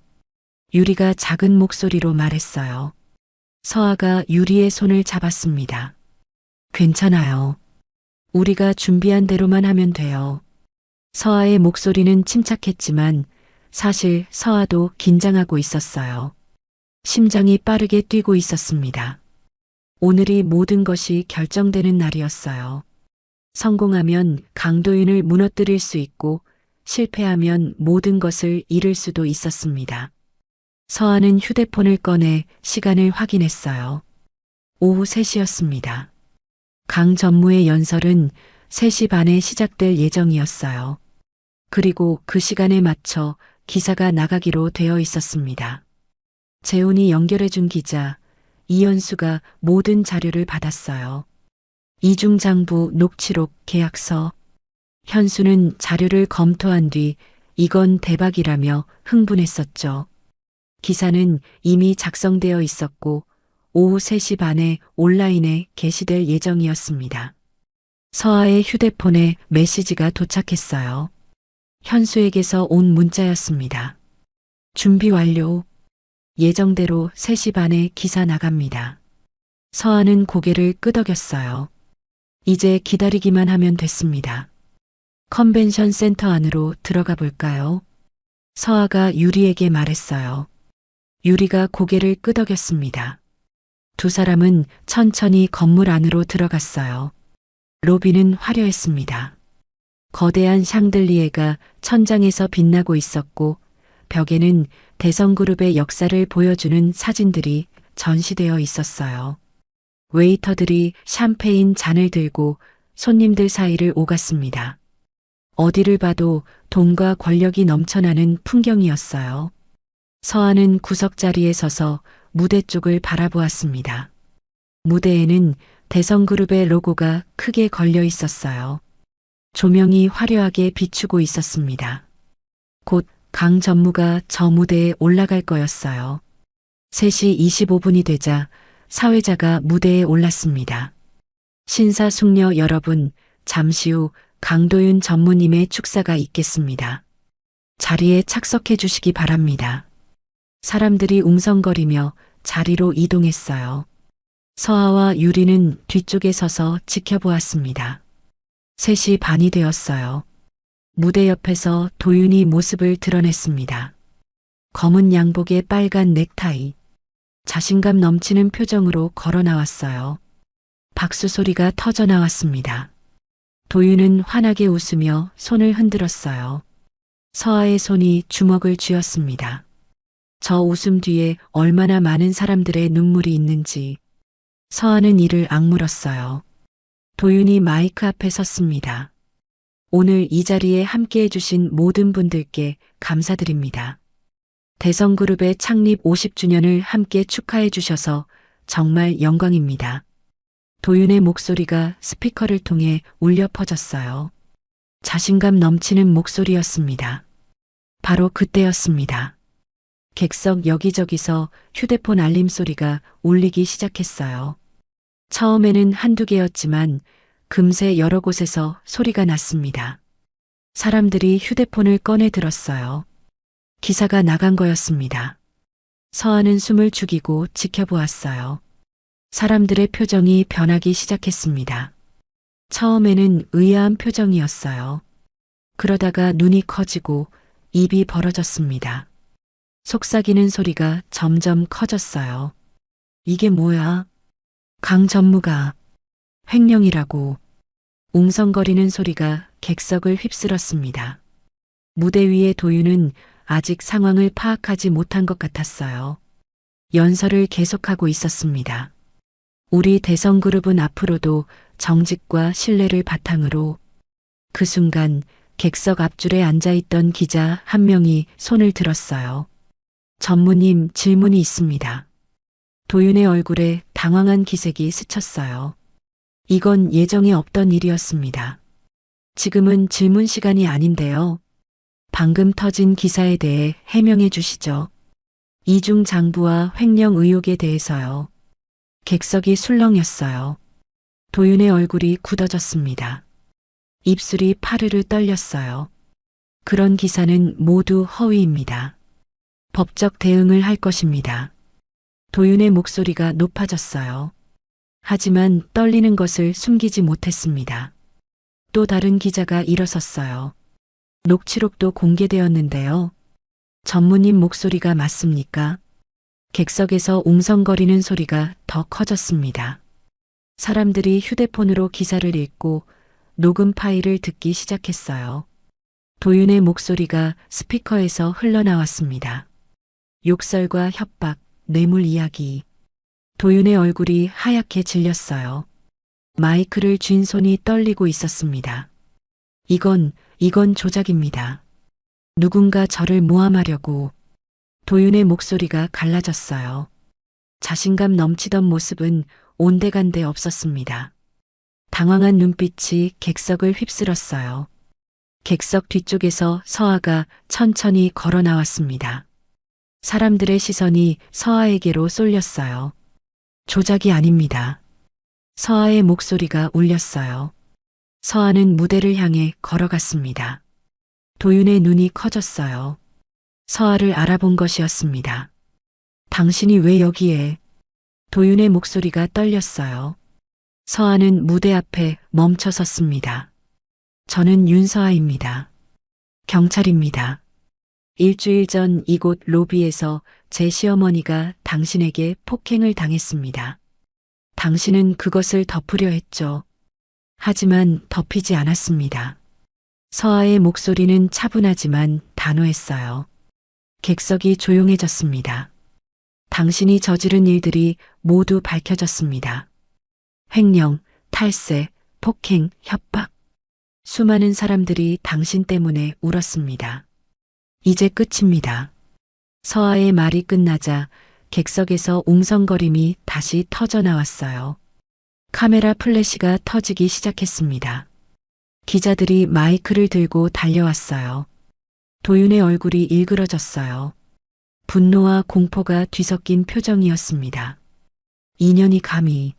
유리가 작은 목소리로 말했어요. 서아가 유리의 손을 잡았습니다. 괜찮아요. 우리가 준비한 대로만 하면 돼요. 서아의 목소리는 침착했지만 사실 서아도 긴장하고 있었어요. 심장이 빠르게 뛰고 있었습니다. 오늘이 모든 것이 결정되는 날이었어요. 성공하면 강도윤을 무너뜨릴 수 있고 실패하면 모든 것을 잃을 수도 있었습니다. 서아는 휴대폰을 꺼내 시간을 확인했어요. 오후 3시였습니다. 강 전무의 연설은 3시 반에 시작될 예정이었어요. 그리고 그 시간에 맞춰 기사가 나가기로 되어 있었습니다. 재훈이 연결해준 기자 이현수가 모든 자료를 받았어요. 이중장부 녹취록 계약서. 현수는 자료를 검토한 뒤 이건 대박이라며 흥분했었죠. 기사는 이미 작성되어 있었고 오후 3시 반에 온라인에 게시될 예정이었습니다. 서아의 휴대폰에 메시지가 도착했어요. 현수에게서 온 문자였습니다. 준비 완료. 예정대로 3시 반에 기사 나갑니다. 서아는 고개를 끄덕였어요. 이제 기다리기만 하면 됐습니다. 컨벤션 센터 안으로 들어가 볼까요? 서아가 유리에게 말했어요. 유리가 고개를 끄덕였습니다. 두 사람은 천천히 건물 안으로 들어갔어요. 로비는 화려했습니다. 거대한 샹들리에가 천장에서 빛나고 있었고 벽에는 대성그룹의 역사를 보여주는 사진들이 전시되어 있었어요. 웨이터들이 샴페인 잔을 들고 손님들 사이를 오갔습니다. 어디를 봐도 돈과 권력이 넘쳐나는 풍경이었어요. 서아는 구석자리에 서서 무대 쪽을 바라보았습니다. 무대에는 대성그룹의 로고가 크게 걸려 있었어요. 조명이 화려하게 비추고 있었습니다. 곧 강 전무가 저 무대에 올라갈 거였어요. 3시 25분이 되자 사회자가 무대에 올랐습니다. 신사숙녀 여러분, 잠시 후 강도윤 전무님의 축사가 있겠습니다. 자리에 착석해 주시기 바랍니다. 사람들이 웅성거리며 자리로 이동했어요. 서아와 유리는 뒤쪽에 서서 지켜보았습니다. 3시 반이 되었어요. 무대 옆에서 도윤이 모습을 드러냈습니다. 검은 양복에 빨간 넥타이. 자신감 넘치는 표정으로 걸어 나왔어요. 박수 소리가 터져 나왔습니다. 도윤은 환하게 웃으며 손을 흔들었어요. 서아의 손이 주먹을 쥐었습니다. 저 웃음 뒤에 얼마나 많은 사람들의 눈물이 있는지. 서아는 이를 악물었어요. 도윤이 마이크 앞에 섰습니다. 오늘 이 자리에 함께해 주신 모든 분들께 감사드립니다. 대성그룹의 창립 50주년을 함께 축하해 주셔서 정말 영광입니다. 도윤의 목소리가 스피커를 통해 울려 퍼졌어요. 자신감 넘치는 목소리였습니다. 바로 그때였습니다. 객석 여기저기서 휴대폰 알림 소리가 울리기 시작했어요. 처음에는 한두 개였지만 금세 여러 곳에서 소리가 났습니다. 사람들이 휴대폰을 꺼내 들었어요. 기사가 나간 거였습니다. 서아는 숨을 죽이고 지켜보았어요. 사람들의 표정이 변하기 시작했습니다. 처음에는 의아한 표정이었어요. 그러다가 눈이 커지고 입이 벌어졌습니다. 속삭이는 소리가 점점 커졌어요. 이게 뭐야? 강 전무가 횡령이라고. 웅성거리는 소리가 객석을 휩쓸었습니다. 무대 위의 도윤은 아직 상황을 파악하지 못한 것 같았어요. 연설을 계속하고 있었습니다. 우리 대성그룹은 앞으로도 정직과 신뢰를 바탕으로. 그 순간 객석 앞줄에 앉아있던 기자 한 명이 손을 들었어요. 전무님, 질문이 있습니다. 도윤의 얼굴에 당황한 기색이 스쳤어요. 이건 예정에 없던 일이었습니다. 지금은 질문 시간이 아닌데요. 방금 터진 기사에 대해 해명해 주시죠. 이중 장부와 횡령 의혹에 대해서요. 객석이 술렁였어요. 도윤의 얼굴이 굳어졌습니다. 입술이 파르르 떨렸어요. 그런 기사는 모두 허위입니다. 법적 대응을 할 것입니다. 도윤의 목소리가 높아졌어요. 하지만 떨리는 것을 숨기지 못했습니다. 또 다른 기자가 일어섰어요. 녹취록도 공개되었는데요. 전무님 목소리가 맞습니까? 객석에서 웅성거리는 소리가 더 커졌습니다. 사람들이 휴대폰으로 기사를 읽고 녹음 파일을 듣기 시작했어요. 도윤의 목소리가 스피커에서 흘러나왔습니다. 욕설과 협박, 뇌물 이야기. 도윤의 얼굴이 하얗게 질렸어요. 마이크를 쥔 손이 떨리고 있었습니다. 이건 조작입니다. 누군가 저를 모함하려고. 도윤의 목소리가 갈라졌어요. 자신감 넘치던 모습은 온데간데 없었습니다. 당황한 눈빛이 객석을 휩쓸었어요. 객석 뒤쪽에서 서아가 천천히 걸어 나왔습니다. 사람들의 시선이 서아에게로 쏠렸어요. 조작이 아닙니다. 서아의 목소리가 울렸어요. 서아는 무대를 향해 걸어갔습니다. 도윤의 눈이 커졌어요. 서아를 알아본 것이었습니다. 당신이 왜 여기에? 도윤의 목소리가 떨렸어요. 서아는 무대 앞에 멈춰 섰습니다. 저는 윤서아입니다. 경찰입니다. 일주일 전 이곳 로비에서 제 시어머니가 당신에게 폭행을 당했습니다. 당신은 그것을 덮으려 했죠. 하지만 덮이지 않았습니다. 서아의 목소리는 차분하지만 단호했어요. 객석이 조용해졌습니다. 당신이 저지른 일들이 모두 밝혀졌습니다. 횡령, 탈세, 폭행, 협박. 수많은 사람들이 당신 때문에 울었습니다. 이제 끝입니다. 서아의 말이 끝나자 객석에서 웅성거림이 다시 터져 나왔어요. 카메라 플래시가 터지기 시작했습니다. 기자들이 마이크를 들고 달려왔어요. 도윤의 얼굴이 일그러졌어요. 분노와 공포가 뒤섞인 표정이었습니다. 인연이 감히.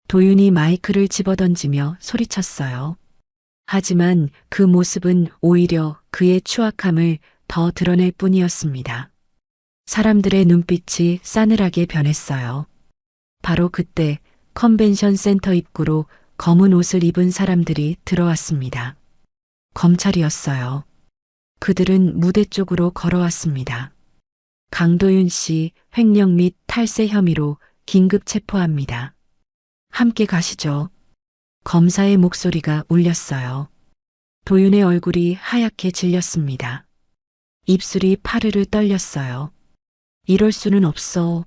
도윤이 마이크를 집어던지며 소리쳤어요. 하지만 그 모습은 오히려 그의 추악함을 더 드러낼 뿐이었습니다. 사람들의 눈빛이 싸늘하게 변했어요. 바로 그때 컨벤션 센터 입구로 검은 옷을 입은 사람들이 들어왔습니다. 검찰이었어요. 그들은 무대 쪽으로 걸어왔습니다. 강도윤 씨 횡령 및 탈세 혐의로 긴급 체포합니다. 함께 가시죠. 검사의 목소리가 울렸어요. 도윤의 얼굴이 하얗게 질렸습니다. 입술이 파르르 떨렸어요. 이럴 수는 없어.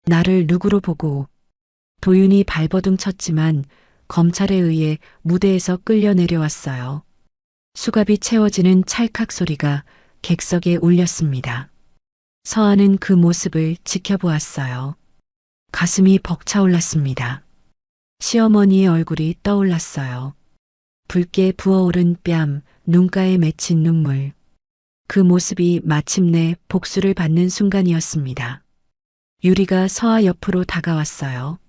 나를 누구로 보고. 도윤이 발버둥 쳤지만 검찰에 의해 무대에서 끌려 내려왔어요. 수갑이 채워지는 찰칵 소리가 객석에 울렸습니다. 서아는 그 모습을 지켜보았어요. 가슴이 벅차올랐습니다. 시어머니의 얼굴이 떠올랐어요. 붉게 부어오른 뺨, 눈가에 맺힌 눈물. 그 모습이 마침내 복수를 받는 순간이었습니다. 유리가 서아 옆으로 다가왔어요.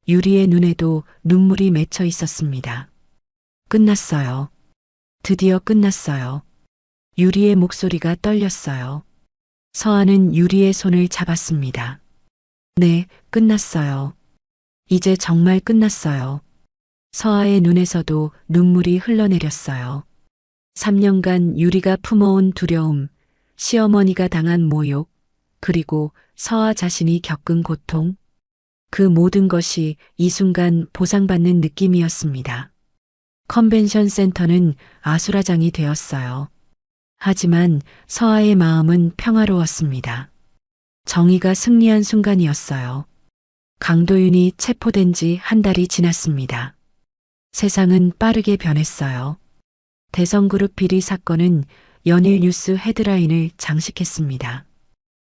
유리의 눈에도 눈물이 맺혀 있었습니다. 끝났어요. 드디어 끝났어요. 유리의 목소리가 떨렸어요. 서아는 유리의 손을 잡았습니다. 네, 끝났어요. 이제 정말 끝났어요. 서아의 눈에서도 눈물이 흘러내렸어요. 3년간 유리가 품어온 두려움, 시어머니가 당한 모욕, 그리고 서아 자신이 겪은 고통, 그 모든 것이 이 순간 보상받는 느낌이었습니다. 컨벤션 센터는 아수라장이 되었어요. 하지만 서아의 마음은 평화로웠습니다. 정의가 승리한 순간이었어요. 강도윤이 체포된 지 한 달이 지났습니다. 세상은 빠르게 변했어요. 대성그룹 비리 사건은 연일 뉴스 헤드라인을 장식했습니다.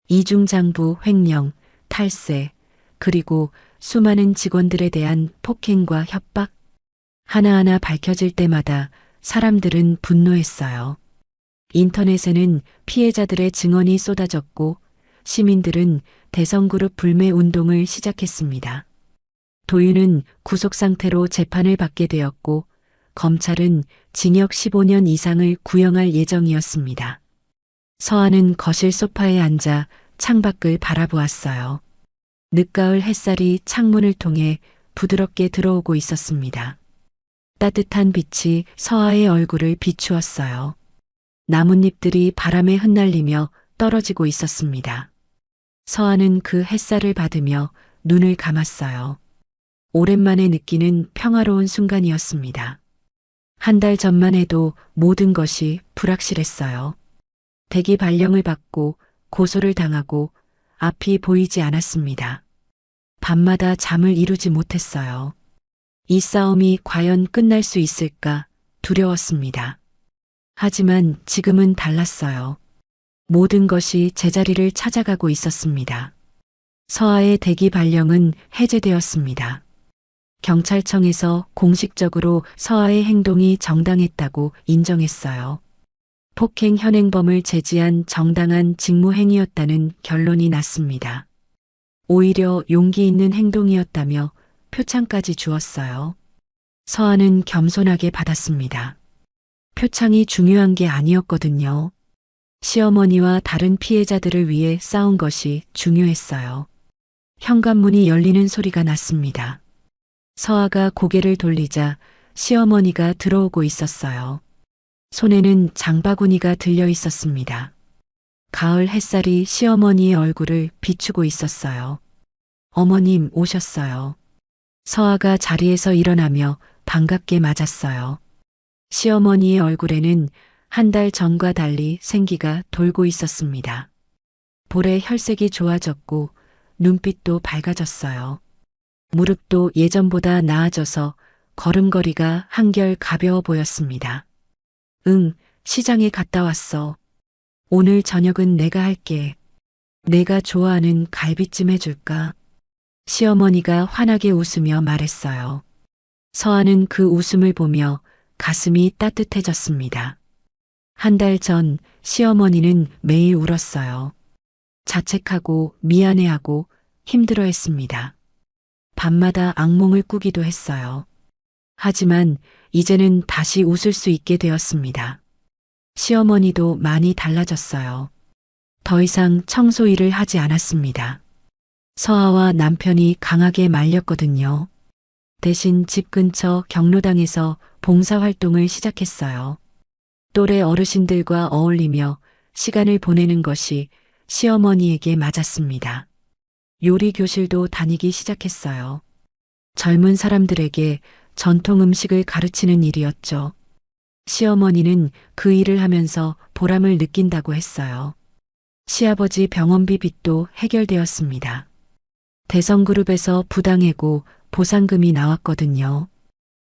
이중장부 횡령, 탈세, 그리고 수많은 직원들에 대한 폭행과 협박. 하나하나 밝혀질 때마다 사람들은 분노했어요. 인터넷에는 피해자들의 증언이 쏟아졌고 시민들은 대성그룹 불매 운동을 시작했습니다. 도윤은 구속 상태로 재판을 받게 되었고 검찰은 징역 15년 이상을 구형할 예정이었습니다. 서아는 거실 소파에 앉아 창밖을 바라보았어요. 늦가을 햇살이 창문을 통해 부드럽게 들어오고 있었습니다. 따뜻한 빛이 서아의 얼굴을 비추었어요. 나뭇잎들이 바람에 흩날리며 떨어지고 있었습니다. 서아는 그 햇살을 받으며 눈을 감았어요. 오랜만에 느끼는 평화로운 순간이었습니다. 한 달 전만 해도 모든 것이 불확실했어요. 대기 발령을 받고 고소를 당하고 앞이 보이지 않았습니다. 밤마다 잠을 이루지 못했어요. 이 싸움이 과연 끝날 수 있을까 두려웠습니다. 하지만 지금은 달랐어요. 모든 것이 제자리를 찾아가고 있었습니다. 서아의 대기 발령은 해제되었습니다. 경찰청에서 공식적으로 서아의 행동이 정당했다고 인정했어요. 폭행 현행범을 제지한 정당한 직무행위였다는 결론이 났습니다. 오히려 용기 있는 행동이었다며 표창까지 주었어요. 서아는 겸손하게 받았습니다. 표창이 중요한 게 아니었거든요. 시어머니와 다른 피해자들을 위해 싸운 것이 중요했어요. 현관문이 열리는 소리가 났습니다. 서아가 고개를 돌리자 시어머니가 들어오고 있었어요. 손에는 장바구니가 들려 있었습니다. 가을 햇살이 시어머니의 얼굴을 비추고 있었어요. 어머님 오셨어요. 서아가 자리에서 일어나며 반갑게 맞았어요. 시어머니의 얼굴에는 한 달 전과 달리 생기가 돌고 있었습니다. 볼의 혈색이 좋아졌고 눈빛도 밝아졌어요. 무릎도 예전보다 나아져서 걸음걸이가 한결 가벼워 보였습니다. 응, 시장에 갔다 왔어. 오늘 저녁은 내가 할게. 내가 좋아하는 갈비찜 해줄까? 시어머니가 환하게 웃으며 말했어요. 서아는 그 웃음을 보며 가슴이 따뜻해졌습니다. 한 달 전 시어머니는 매일 울었어요. 자책하고 미안해하고 힘들어했습니다. 밤마다 악몽을 꾸기도 했어요. 하지만 이제는 다시 웃을 수 있게 되었습니다. 시어머니도 많이 달라졌어요. 더 이상 청소 일을 하지 않았습니다. 서아와 남편이 강하게 말렸거든요. 대신 집 근처 경로당에서 봉사활동을 시작했어요. 또래 어르신들과 어울리며 시간을 보내는 것이 시어머니에게 맞았습니다. 요리 교실도 다니기 시작했어요. 젊은 사람들에게 전통 음식을 가르치는 일이었죠. 시어머니는 그 일을 하면서 보람을 느낀다고 했어요. 시아버지 병원비 빚도 해결되었습니다. 대성그룹에서 부당해고 보상금이 나왔거든요.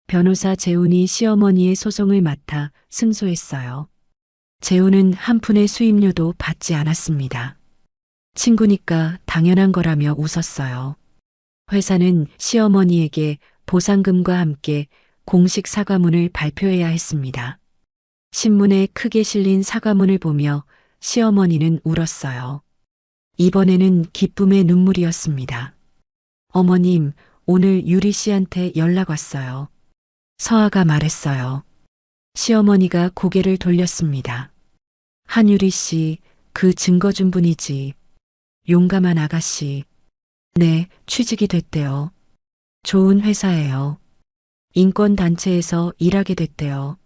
변호사 재훈이 시어머니의 소송을 맡아 승소했어요. 재훈은 한 푼의 수임료도 받지 않았습니다. 친구니까 당연한 거라며 웃었어요. 회사는 시어머니에게 보상금과 함께 공식 사과문을 발표해야 했습니다. 신문에 크게 실린 사과문을 보며 시어머니는 울었어요. 이번에는 기쁨의 눈물이었습니다. 어머님, 오늘 유리 씨한테 연락 왔어요. 서아가 말했어요. 시어머니가 고개를 돌렸습니다. 한유리 씨, 그 증거 준 분이지. 용감한 아가씨. 네, 취직이 됐대요. 좋은 회사예요. 인권단체에서 일하게 됐대요.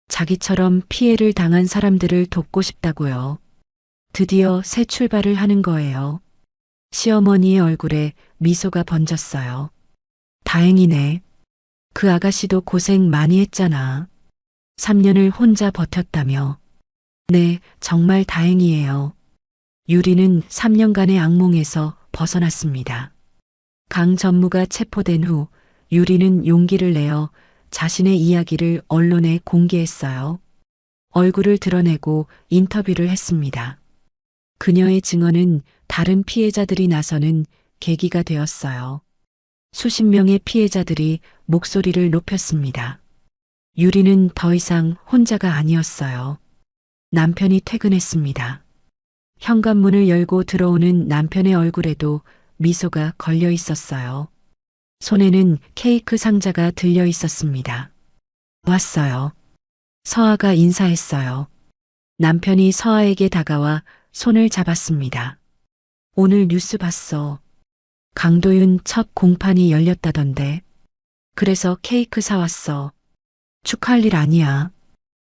자기처럼 피해를 당한 사람들을 돕고 싶다고요. 드디어 새 출발을 하는 거예요. 시어머니의 얼굴에 미소가 번졌어요. 다행이네. 그 아가씨도 고생 많이 했잖아. 3년을 혼자 버텼다며. 네, 정말 다행이에요. 유리는 3년간의 악몽에서 벗어났습니다. 강 전무가 체포된 후 유리는 용기를 내어 자신의 이야기를 언론에 공개했어요. 얼굴을 드러내고 인터뷰를 했습니다. 그녀의 증언은 다른 피해자들이 나서는 계기가 되었어요. 수십 명의 피해자들이 목소리를 높였습니다. 유리는 더 이상 혼자가 아니었어요. 남편이 퇴근했습니다. 현관문을 열고 들어오는 남편의 얼굴에도 미소가 걸려 있었어요. 손에는 케이크 상자가 들려 있었습니다. 왔어요. 서아가 인사했어요. 남편이 서아에게 다가와 손을 잡았습니다. 오늘 뉴스 봤어. 강도윤 첫 공판이 열렸다던데. 그래서 케이크 사왔어. 축하할 일 아니야.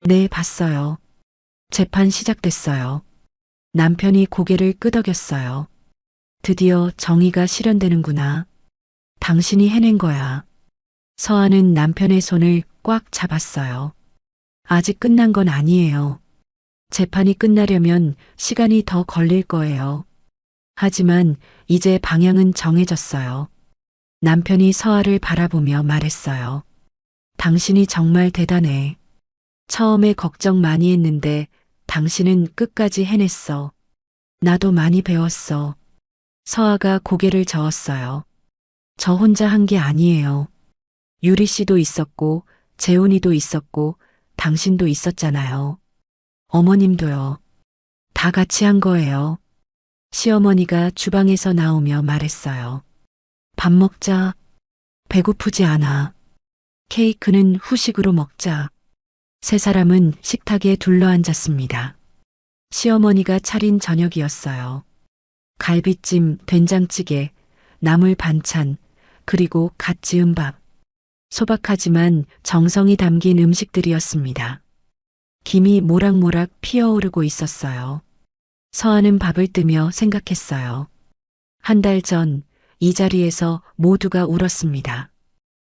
네, 봤어요. 재판 시작됐어요. 남편이 고개를 끄덕였어요. 드디어 정의가 실현되는구나. 당신이 해낸 거야. 서아는 남편의 손을 꽉 잡았어요. 아직 끝난 건 아니에요. 재판이 끝나려면 시간이 더 걸릴 거예요. 하지만 이제 방향은 정해졌어요. 남편이 서아를 바라보며 말했어요. 당신이 정말 대단해. 처음에 걱정 많이 했는데 당신은 끝까지 해냈어. 나도 많이 배웠어. 서아가 고개를 저었어요. 저 혼자 한 게 아니에요. 유리 씨도 있었고, 재훈이도 있었고, 당신도 있었잖아요. 어머님도요. 다 같이 한 거예요. 시어머니가 주방에서 나오며 말했어요. 밥 먹자. 배고프지 않아. 케이크는 후식으로 먹자. 세 사람은 식탁에 둘러앉았습니다. 시어머니가 차린 저녁이었어요. 갈비찜, 된장찌개, 나물 반찬, 그리고 갓 지은 밥. 소박하지만 정성이 담긴 음식들이었습니다. 김이 모락모락 피어오르고 있었어요. 서아는 밥을 뜨며 생각했어요. 한 달 전 이 자리에서 모두가 울었습니다.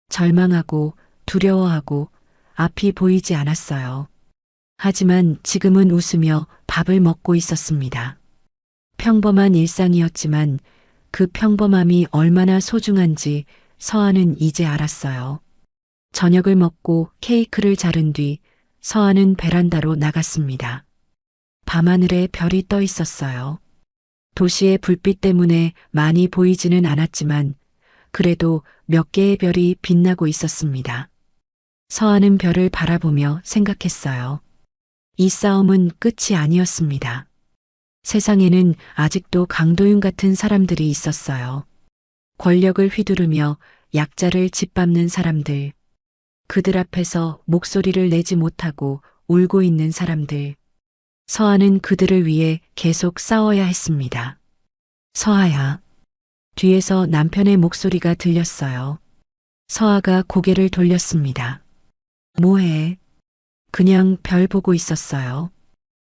절망하고 두려워하고 앞이 보이지 않았어요. 하지만 지금은 웃으며 밥을 먹고 있었습니다. 평범한 일상이었지만 그 평범함이 얼마나 소중한지 서아는 이제 알았어요. 저녁을 먹고 케이크를 자른 뒤 서아는 베란다로 나갔습니다. 밤하늘에 별이 떠 있었어요. 도시의 불빛 때문에 많이 보이지는 않았지만 그래도 몇 개의 별이 빛나고 있었습니다. 서아는 별을 바라보며 생각했어요. 이 싸움은 끝이 아니었습니다. 세상에는 아직도 강도윤 같은 사람들이 있었어요. 권력을 휘두르며 약자를 짓밟는 사람들. 그들 앞에서 목소리를 내지 못하고 울고 있는 사람들. 서아는 그들을 위해 계속 싸워야 했습니다. 서아야. 뒤에서 남편의 목소리가 들렸어요. 서아가 고개를 돌렸습니다. 뭐해? 그냥 별 보고 있었어요.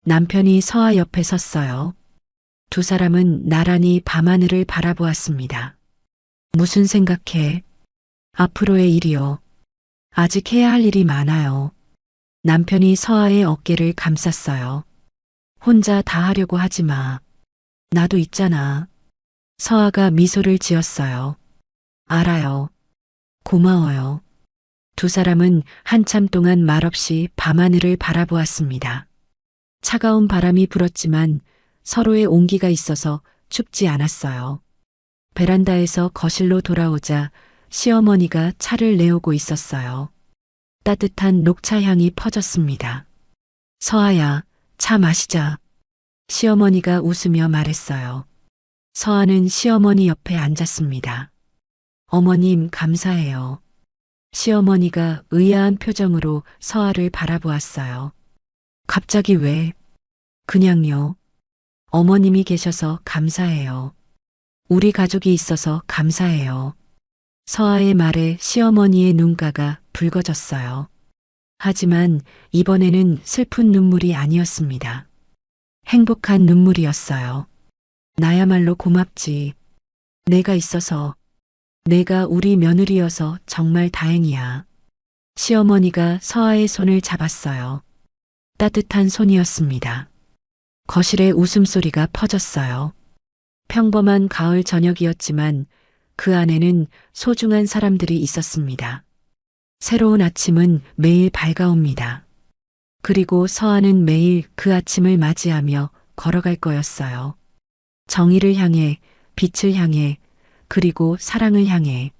남편이 서아 옆에 섰어요. 두 사람은 나란히 밤하늘을 바라보았습니다. 무슨 생각해? 앞으로의 일이요. 아직 해야 할 일이 많아요. 남편이 서아의 어깨를 감쌌어요. 혼자 다 하려고 하지 마. 나도 있잖아. 서아가 미소를 지었어요. 알아요. 고마워요. 두 사람은 한참 동안 말없이 밤하늘을 바라보았습니다. 차가운 바람이 불었지만 서로의 온기가 있어서 춥지 않았어요. 베란다에서 거실로 돌아오자 시어머니가 차를 내오고 있었어요. 따뜻한 녹차 향이 퍼졌습니다. 서아야, 차 마시자. 시어머니가 웃으며 말했어요. 서아는 시어머니 옆에 앉았습니다. 어머님, 감사해요. 시어머니가 의아한 표정으로 서아를 바라보았어요. 갑자기 왜? 그냥요. 어머님이 계셔서 감사해요. 우리 가족이 있어서 감사해요. 서아의 말에 시어머니의 눈가가 붉어졌어요. 하지만 이번에는 슬픈 눈물이 아니었습니다. 행복한 눈물이었어요. 나야말로 고맙지. 내가 있어서, 내가 우리 며느리여서 정말 다행이야. 시어머니가 서아의 손을 잡았어요. 따뜻한 손이었습니다. 거실에 웃음소리가 퍼졌어요. 평범한 가을 저녁이었지만 그 안에는 소중한 사람들이 있었습니다. 새로운 아침은 매일 밝아옵니다. 그리고 서아는 매일 그 아침을 맞이하며 걸어갈 거였어요. 정의를 향해, 빛을 향해, 그리고 사랑을 향해.